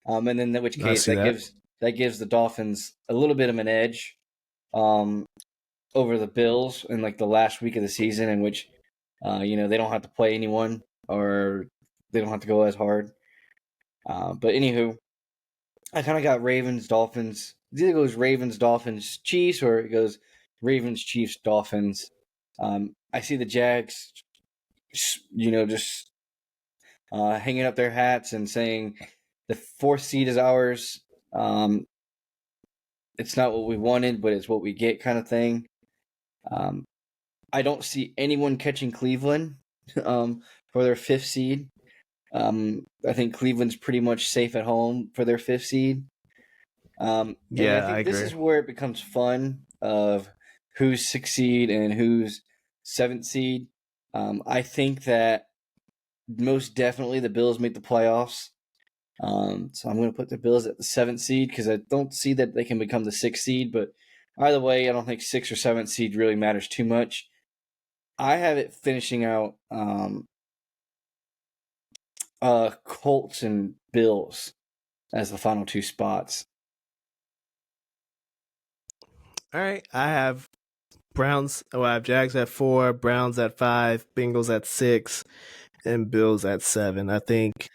And then in which I case see that. that gives the Dolphins a little bit of an edge, over the Bills in like the last week of the season, in which, they don't have to play anyone or they don't have to go as hard. But anywho, I kind of got Ravens, Dolphins. It either goes Ravens, Dolphins, Chiefs, or it goes Ravens, Chiefs, Dolphins. I see the Jags, just hanging up their hats and saying the fourth seed is ours. It's not what we wanted, but it's what we get, kind of thing. Um, I don't see anyone catching Cleveland for their fifth seed. I think Cleveland's pretty much safe at home for their fifth seed. And I Yeah, I think this agree. is where it becomes fun of who's sixth seed and who's seventh seed. I think that most definitely the Bills make the playoffs. So I'm going to put the Bills at the seventh seed because I don't see that they can become the sixth seed. But either way, I don't think sixth or seventh seed really matters too much. I have it finishing out Colts and Bills as the final two spots. All right, I have Browns. Oh, I have Jags at 4, Browns at 5, Bengals at 6, and Bills at 7. I think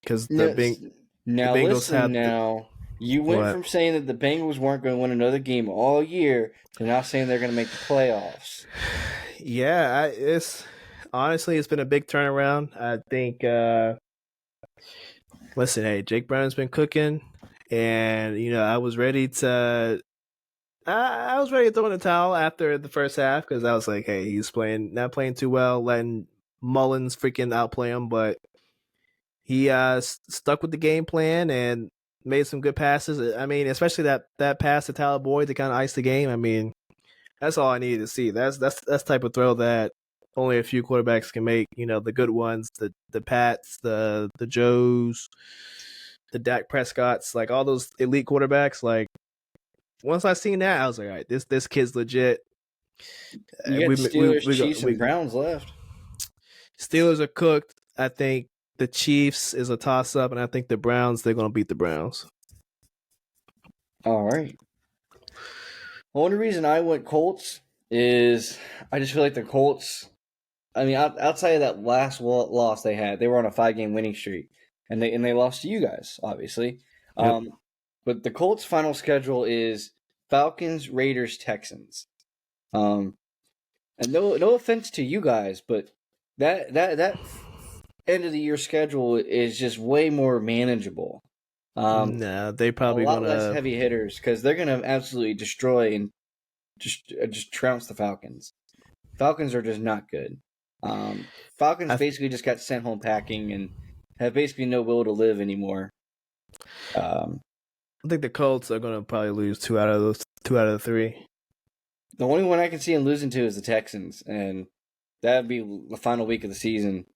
because No, the now Bengals listen. have Now you went what? from saying that the Bengals weren't going to win another game all year to now saying they're going to make the playoffs. Yeah, it's honestly it's been a big turnaround. I think. Listen, hey, Jake Brown's been cooking, and I was ready to I was ready to throw in the towel after the first half because I was like, hey, he's not playing too well, letting Mullins freaking outplay him, but he stuck with the game plan and made some good passes. I mean, especially that pass to Tyler Boyd to kind of ice the game. I mean, that's all I needed to see. That's the type of throw that only a few quarterbacks can make. You know, the good ones, the Pats, the Joes, the Dak Prescotts, like all those elite quarterbacks. Like once I seen that, I was like, all right, this kid's legit. You got Steelers, Chiefs, and Browns left. Steelers are cooked. I think the Chiefs is a toss up, and I think the Browns, they're going to beat the Browns. All right. The only reason I went Colts is I just feel like the Colts. I mean, outside of that last loss they had, they were on a 5-game winning streak, and they lost to you guys, obviously. Yep. But the Colts' final schedule is Falcons, Raiders, Texans. And no offense to you guys, but that end of the year schedule is just way more manageable. Nah, they probably a lot less heavy hitters because they're gonna absolutely destroy and just trounce the Falcons. Falcons are just not good. Falcons basically just got sent home packing and have basically no will to live anymore. I think the Colts are gonna probably lose 2 out of the 3. The only one I can see them losing to is the Texans, and that would be the final week of the season,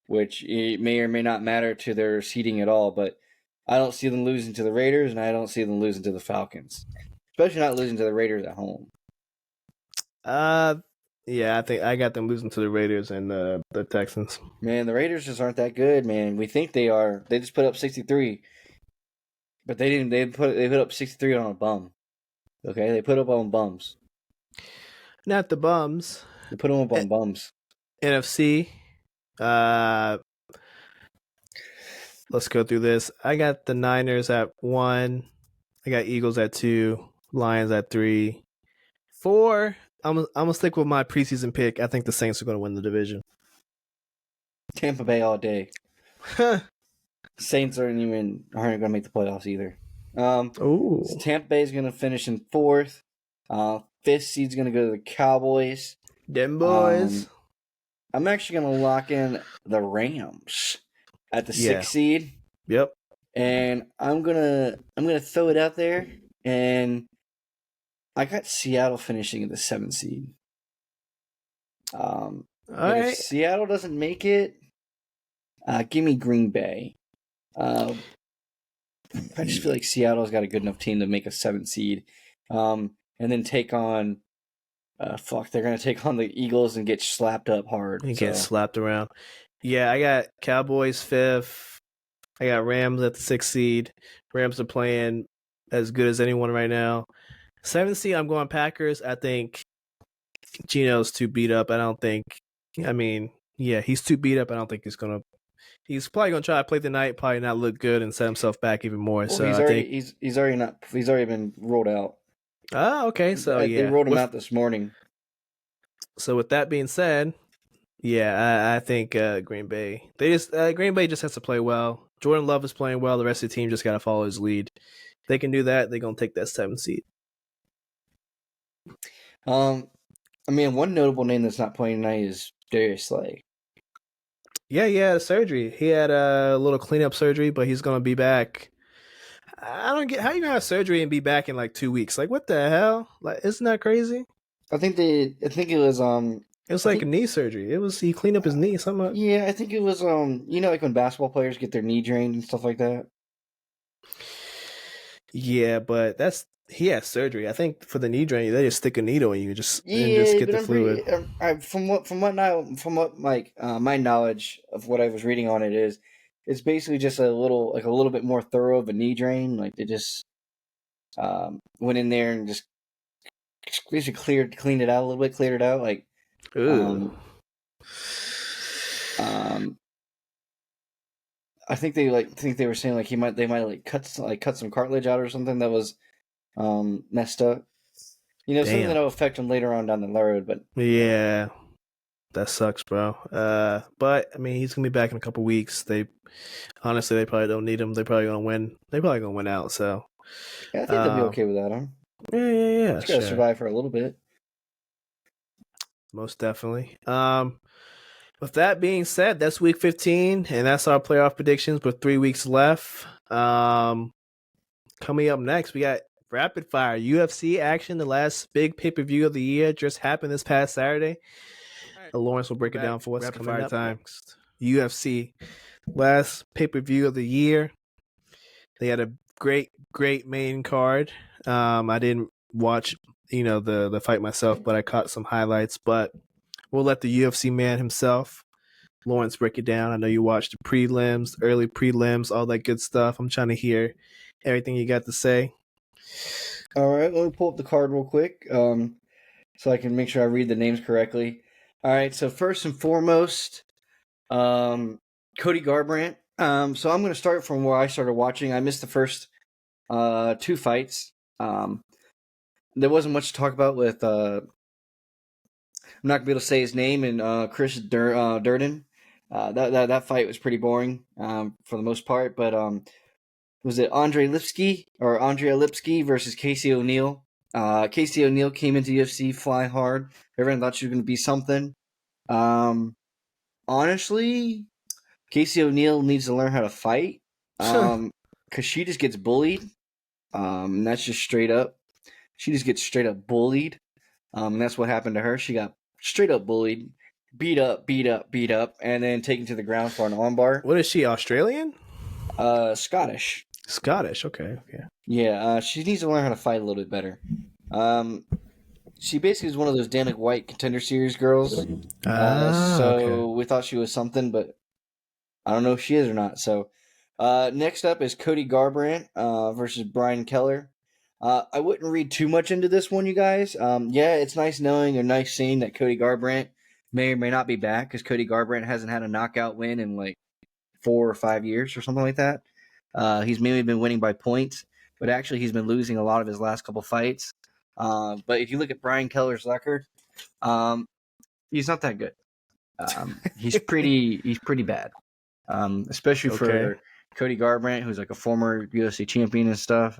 which may or may not matter to their seeding at all. But I don't see them losing to the Raiders, and I don't see them losing to the Falcons, especially not losing to the Raiders at home. Yeah, I think I got them losing to the Raiders and the Texans. Man, the Raiders just aren't that good, man. We think they are. They just put up 63, but they didn't. They put up 63 on a bum. Okay, they put up on bums. Not the bums. They put them up on bums. NFC. Let's go through this. I got the Niners at 1. I got Eagles at 2. Lions at 3. 4. I'm gonna stick with my preseason pick. I think the Saints are gonna win the division. Tampa Bay all day. Saints aren't gonna make the playoffs either. So Tampa Bay is gonna finish in 4th. 5th seed's gonna go to the Cowboys. Them boys. I'm actually gonna lock in the Rams at the 6th seed. Yep. And I'm gonna throw it out there, and I got Seattle finishing in the 7th seed. All right. If Seattle doesn't make it, give me Green Bay. I just feel like Seattle's got a good enough team to make a 7th seed. And then take on they're gonna take on the Eagles and get slapped up hard. Get slapped around. Yeah, I got Cowboys 5th. I got Rams at the 6th seed. Rams are playing as good as anyone right now. 7th seed, I'm going Packers. I think Gino's too beat up. He's too beat up. I don't think he's probably gonna try to play tonight, probably not look good and set himself back even more. Well, he's already been rolled out. Oh, okay. So they rolled him out this morning. So with that being said, I think Green Bay. Green Bay just has to play well. Jordan Love is playing well. The rest of the team just got to follow his lead. If they can do that, they're gonna take that 7th seed. One notable name that's not playing tonight is Darius Slay. Yeah, he had surgery. He had a little cleanup surgery, but he's gonna be back. I don't get how you gonna have surgery and be back in like 2 weeks. Like, what the hell? Like, isn't that crazy? I think it was It was like a knee surgery. He cleaned up his knee. Something. Yeah, I think it was like when basketball players get their knee drained and stuff like that. Yeah, but he had surgery. I think for the knee drain, they just stick a needle in you and just get the fluid. From what my knowledge of what I was reading on it is, it's basically just a little bit more thorough of a knee drain. Like they just went in there and just basically cleaned it out a little bit, cleared it out. Like, I think they were saying like they might like cut some cartilage out or something that was messed up. Something that'll affect him later on down the road. But yeah, that sucks, bro. But I mean, he's gonna be back in a couple weeks. They probably don't need him. They're probably gonna win. They're probably gonna win out. So yeah, I think they'll be okay without him. Yeah, She got to sure. survive for a little bit. Most definitely. With that being said, that's week 15, and that's our playoff predictions with 3 weeks left. Coming up next, we got rapid fire UFC action. The last big pay per view of the year just happened this past Saturday. Lawrence will break it down for us. Rapid Coming fire up time. next, UFC last pay per view of the year. They had a great main card. I didn't watch the fight myself, but I caught some highlights. But we'll let the UFC man himself, Lawrence, break it down. I know you watched the prelims, early prelims, all that good stuff. I'm trying to hear everything you got to say. All right, let me pull up the card real quick, so I can make sure I read the names correctly. All right, so first and foremost, Cody Garbrandt. So I'm going to start from where I started watching. I missed the first 2 fights. There wasn't much to talk about with. I'm not gonna be able to say his name, and Chris Durden. That fight was pretty boring for the most part. But was it Andrei Lipski versus Casey O'Neill? Casey O'Neill came into UFC flying hard. Everyone thought she was going to be something. Honestly, Casey O'Neill needs to learn how to fight because she just gets bullied. And that's just straight up. She just gets straight up bullied. And that's what happened to her. She got straight up bullied, beat up, and then taken to the ground for an armbar. What is she, Australian? Scottish. Scottish, okay. Yeah, she needs to learn how to fight a little bit better. She basically is one of those Dana White Contender Series girls. So we thought she was something, but I don't know if she is or not. So next up is Cody Garbrandt versus Brian Keller. I wouldn't read too much into this one, you guys. Yeah, it's nice knowing or nice seeing that Cody Garbrandt may or may not be back because Cody Garbrandt hasn't had a knockout win in like 4 or 5 years or something like that. He's mainly been winning by points, but actually he's been losing a lot of his last couple fights. But if you look at Brian Keller's record, he's not that good. He's pretty bad, especially for Cody Garbrandt, who's like a former UFC champion and stuff.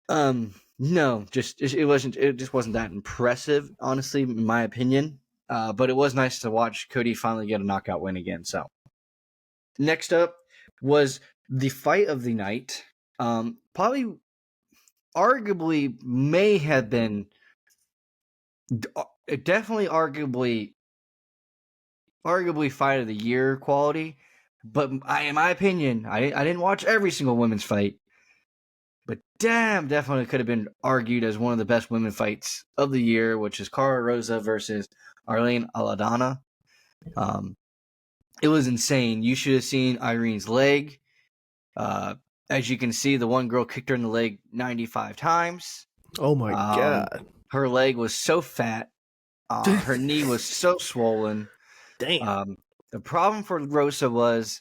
No, it just wasn't that impressive, honestly, in my opinion. But it was nice to watch Cody finally get a knockout win again. So next up was the fight of the night. Probably, arguably, may have been definitely arguably fight of the year quality. But in my opinion, I didn't watch every single women's fight. But damn, definitely could have been argued as one of the best women fights of the year, which is Cara Rosa versus Arlene Aldana. It was insane. You should have seen Irene's leg. As you can see, the one girl kicked her in the leg 95 times. Oh my God. Her leg was so fat. Her knee was so swollen. Damn. The problem for Rosa was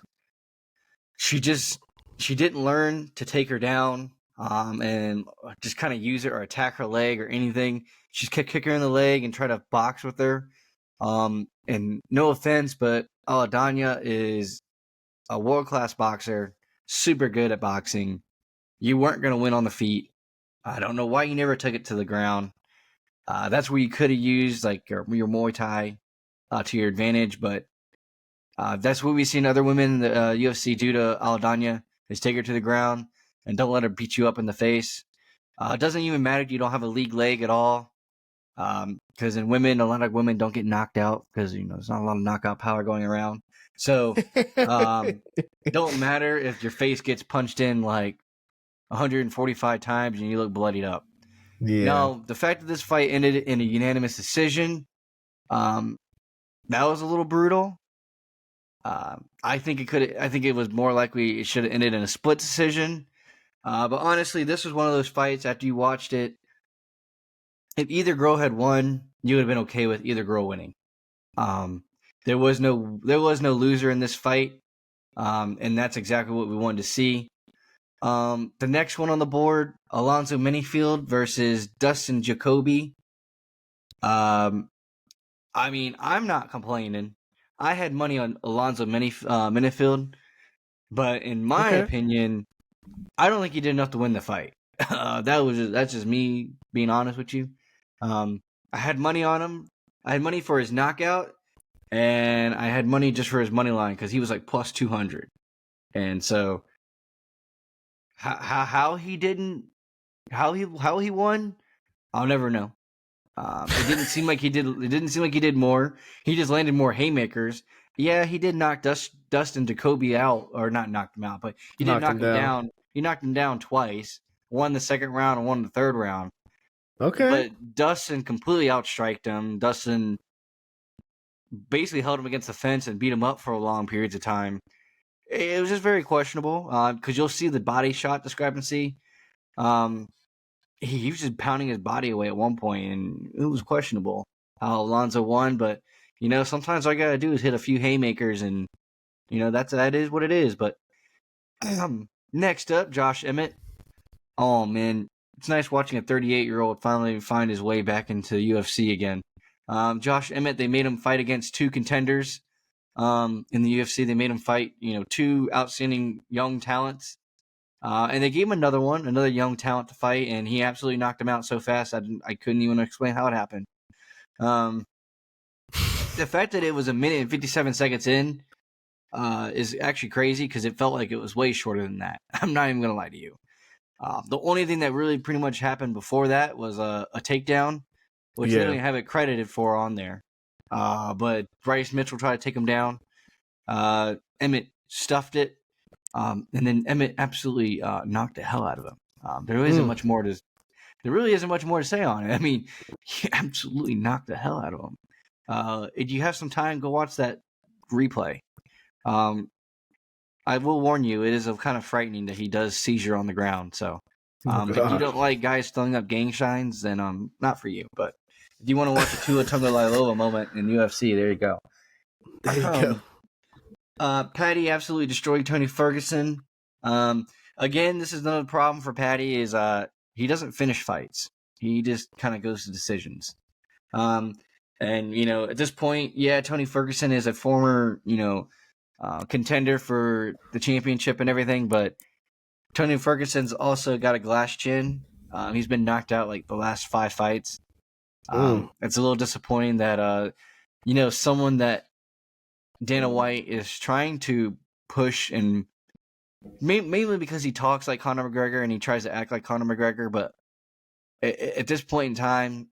she didn't learn to take her down and just kind of use it or attack her leg or anything. She just kept kicking her in the leg and try to box with her. And no offense, but Aldana is a world-class boxer, super good at boxing. You weren't going to win on the feet. I don't know why you never took it to the ground. That's where you could have used like your Muay Thai to your advantage, but that's what we've seen other women in the UFC do to Aldana, is take her to the ground and don't let her beat you up in the face. It doesn't even matter if you don't have a league leg at all, because in women, a lot of women don't get knocked out because there's not a lot of knockout power going around. So it don't matter if your face gets punched in like 145 times and you look bloodied up. Yeah. Now, the fact that this fight ended in a unanimous decision, that was a little brutal. I think it was more likely it should have ended in a split decision. But honestly, this was one of those fights after you watched it. If either girl had won, you would have been okay with either girl winning. There was no loser in this fight, and that's exactly what we wanted to see. The next one on the board, Alonzo Menifield versus Dustin Jacoby. I'm not complaining. I had money on Alonzo Menifield, but in my opinion, I don't think he did enough to win the fight. That's just me being honest with you. I had money on him. I had money for his knockout, and I had money just for his money line because he was like plus 200. And so how he won, I'll never know. It didn't seem like he did. It didn't seem like he did more. He just landed more haymakers. Yeah, he did knock Dustin Jacoby out, or not knocked him out, but he did knock him down. He knocked him down twice. Won the second round and won the third round. Okay. But Dustin completely outstriked him. Dustin basically held him against the fence and beat him up for long periods of time. It was just very questionable because you'll see the body shot discrepancy. He was just pounding his body away at one point, and it was questionable how Alonzo won. But sometimes all you gotta do is hit a few haymakers, and that is what it is. But next up, Josh Emmett. Oh man, it's nice watching a 38-year-old finally find his way back into UFC again. Josh Emmett, they made him fight against two contenders in the UFC. They made him fight, two outstanding young talents. And they gave him another young talent to fight, and he absolutely knocked him out so fast I couldn't even explain how it happened. The fact that it was 1 minute and 57 seconds in is actually crazy because it felt like it was way shorter than that. I'm not even going to lie to you. The only thing that really pretty much happened before that was a takedown, which they don't have it credited for on there. But Bryce Mitchell tried to take him down. Emmett stuffed it. And then Emmett absolutely knocked the hell out of him. There really isn't much more to say on it. I mean, he absolutely knocked the hell out of him. If you have some time, go watch that replay. I will warn you, it is kind of frightening that he does seizure on the ground. So if you don't like guys throwing up gang signs, then not for you. But if you want to watch a Tua Tagovailoa moment in UFC, there you go. There you go. Patty absolutely destroyed Tony Ferguson. Again, this is another problem for Patty is he doesn't finish fights. He just kind of goes to decisions. And at this point, Tony Ferguson is a former, contender for the championship and everything, but Tony Ferguson's also got a glass chin. He's been knocked out like the last 5 fights. It's a little disappointing that someone that Dana White is trying to push, and mainly because he talks like Conor McGregor and he tries to act like Conor McGregor, but at this point in time,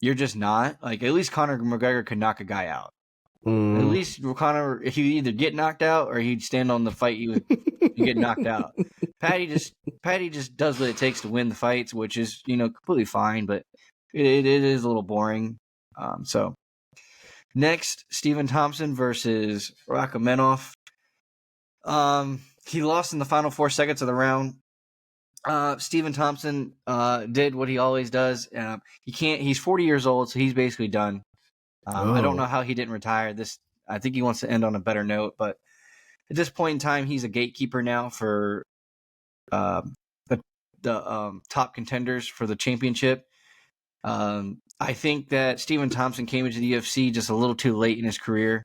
you're just not. Like, at least Conor McGregor could knock a guy out. At least Conor, he'd either get knocked out or he'd stand on the fight. He would get knocked out. Patty just does what it takes to win the fights, which is completely fine, but it is a little boring. So next, Stephen Thompson versus Rakhmonov. He lost in the final 4 seconds of the round. Stephen Thompson did what he always does. He's 40 years old, so he's basically done. I don't know how he didn't retire. I think he wants to end on a better note, but at this point in time, he's a gatekeeper now for the top contenders for the championship. I think that Stephen Thompson came into the UFC just a little too late in his career.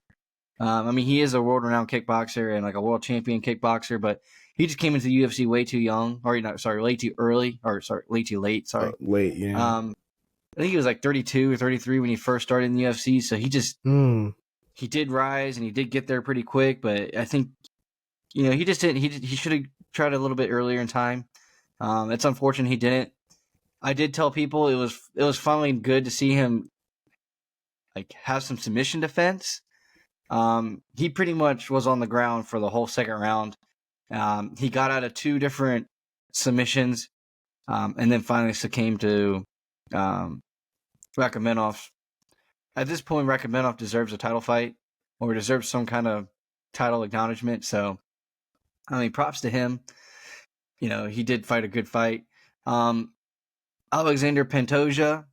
He is a world-renowned kickboxer and like a world champion kickboxer, but he just came into the UFC way too young, way too early, way too late. Sorry, late. Yeah. I think he was like 32 or 33 when he first started in the UFC. So he just he did rise and he did get there pretty quick, but I think he just didn't. He should have tried a little bit earlier in time. It's unfortunate he didn't. I did tell people it was finally good to see him like have some submission defense. He pretty much was on the ground for the whole second round. He got out of 2 different submissions, and then finally succumbed to Rakhmonov. At this point, Rakhmonov deserves a title fight or deserves some kind of title acknowledgement. So, props to him. He did fight a good fight. Alexander Pantoja.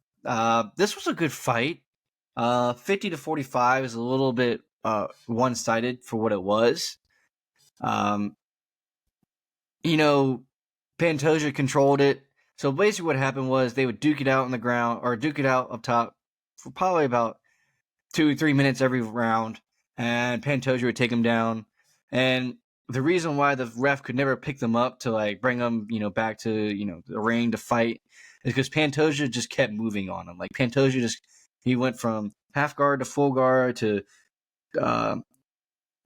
This was a good fight. 50-45 is a little bit one-sided for what it was. Pantoja controlled it. So basically what happened was they would duke it out on the ground or duke it out up top for probably about 2-3 minutes every round, and Pantoja would take him down. And the reason why the ref could never pick them up to like bring them, back to the ring to fight is because Pantoja just kept moving on him. Like Pantoja he went from half guard to full guard to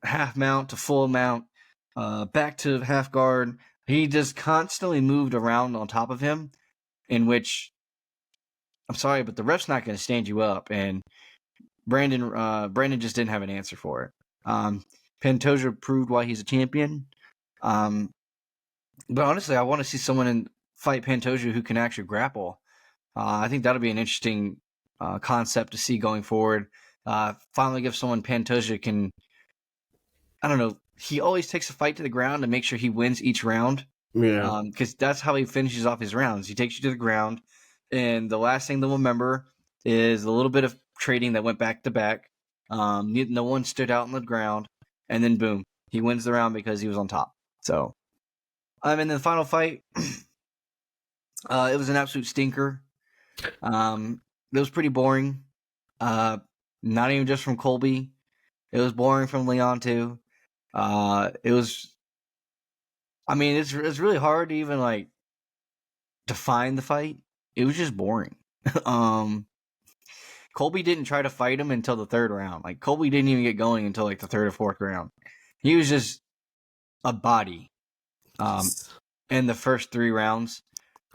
half mount to full mount, back to half guard. He just constantly moved around on top of him, in which I'm sorry, but the ref's not going to stand you up, and Brandon just didn't have an answer for it. Pantoja proved why he's a champion. But honestly, I want to see someone fight Pantoja who can actually grapple. I think that'll be an interesting concept to see going forward. Finally give someone Pantoja can, I don't know, he always takes a fight to the ground to make sure he wins each round. Yeah. Because that's how he finishes off his rounds. He takes you to the ground, and the last thing they'll remember is a little bit of trading that went back to back. No one stood out on the ground, and then boom, he wins the round because he was on top. So, in the final fight, it was an absolute stinker. It was pretty boring. Not even just from Colby. It was boring from Leon too. It was. I mean, it's really hard to even like define the fight. It was just boring. Colby didn't try to fight him until the third round. Like Colby didn't even get going until like the third or fourth round. He was just a body in the first 3 rounds.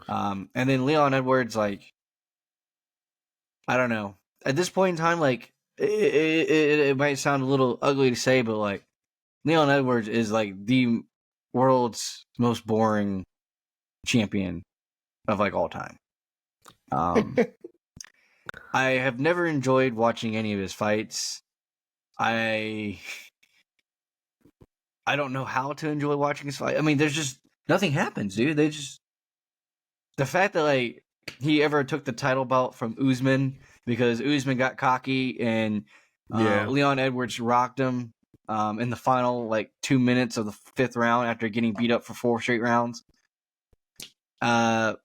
And then Leon Edwards, like, I don't know. At this point in time, like, it might sound a little ugly to say, but like, Leon Edwards is like the world's most boring champion of like all time. I have never enjoyed watching any of his fights. I don't know how to enjoy watching his fight. I mean, there's just nothing happens, dude. The fact that like he ever took the title belt from Usman because Usman got cocky and Leon Edwards rocked him in the final like 2 minutes of the 5th round after getting beat up for 4 straight rounds. I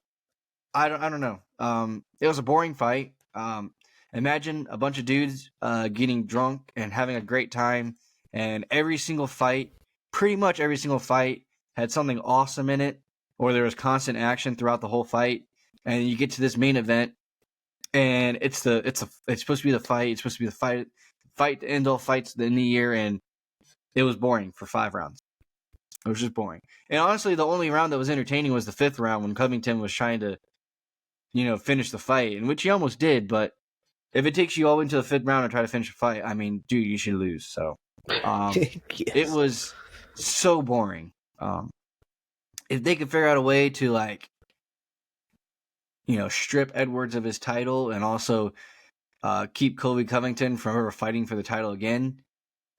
don't know. It was a boring fight. Imagine a bunch of dudes getting drunk and having a great time, and pretty much every single fight had something awesome in it, or there was constant action throughout the whole fight. And you get to this main event, and it's supposed to be the fight. It's supposed to be the fight to end all fights in the year, and it was boring for 5 rounds. It was just boring. And honestly, the only round that was entertaining was the 5th round when Covington was trying to, finish the fight, in which he almost did. But if it takes you all into the 5th round to try to finish a fight, I mean, dude, you should lose. So, Yes. It was so boring. If they could figure out a way to like, strip Edwards of his title and also keep Colby Covington from ever fighting for the title again,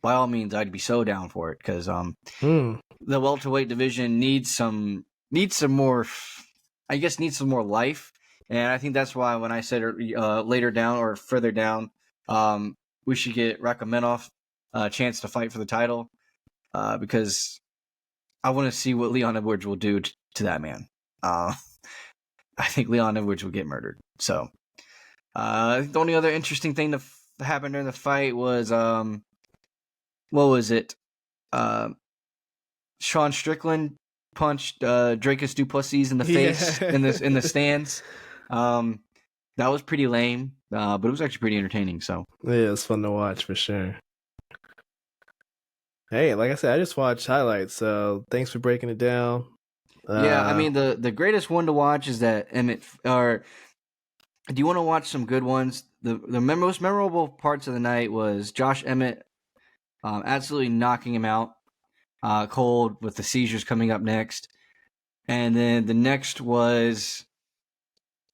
by all means, I'd be so down for it because the welterweight division needs some more. I guess needs some more life, and I think that's why when I said later down or further down, we should get Rakhmonov a chance to fight for the title because I want to see what Leon Edwards will do to that man. I think Leon Edwards will get murdered. So the only other interesting thing that happened during the fight was what was it? Sean Strickland punched Dracus Du Plessis in the face in the stands. That was pretty lame, but it was actually pretty entertaining. So yeah, it's fun to watch for sure. Hey, like I said, I just watched highlights, so thanks for breaking it down. Yeah, I mean the greatest one to watch is that Emmett. Or do you want to watch some good ones? The most memorable parts of the night was Josh Emmett absolutely knocking him out cold with the seizures coming up next, and then the next was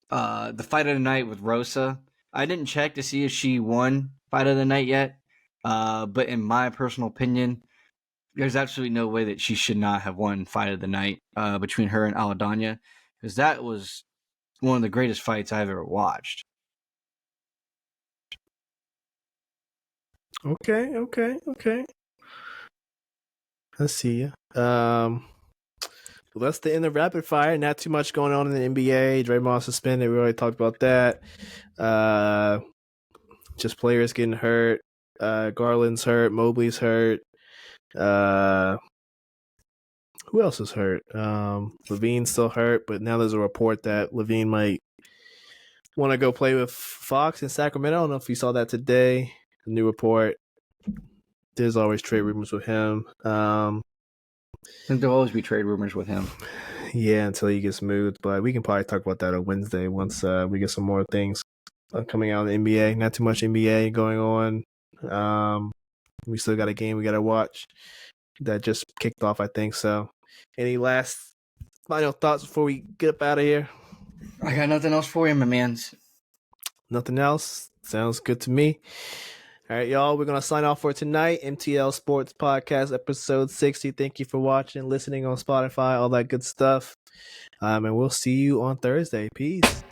the fight of the night with Rosa. I didn't check to see if she won fight of the night yet, but in my personal opinion, there's absolutely no way that she should not have won fight of the night between her and Aldana, because that was one of the greatest fights I've ever watched. Okay. I see you. Well, that's the end of rapid fire. Not too much going on in the NBA. Draymond suspended. We already talked about that. Just players getting hurt. Garland's hurt. Mobley's hurt. who else is hurt? Levine's still hurt, but now there's a report that Levine might want to go play with Fox in Sacramento. I don't know if you saw that today. A new report. There's always trade rumors with him. I think there'll always be trade rumors with him. Yeah, until he gets moved. But we can probably talk about that on Wednesday once we get some more things coming out of the NBA. Not too much NBA going on. We still got a game we got to watch that just kicked off, I think. So, any last final thoughts before we get up out of here? I got nothing else for you, my mans. Nothing else? Sounds good to me. All right, y'all, we're going to sign off for tonight. MTL Sports Podcast, episode 60. Thank you for watching, listening on Spotify, all that good stuff. And we'll see you on Thursday. Peace.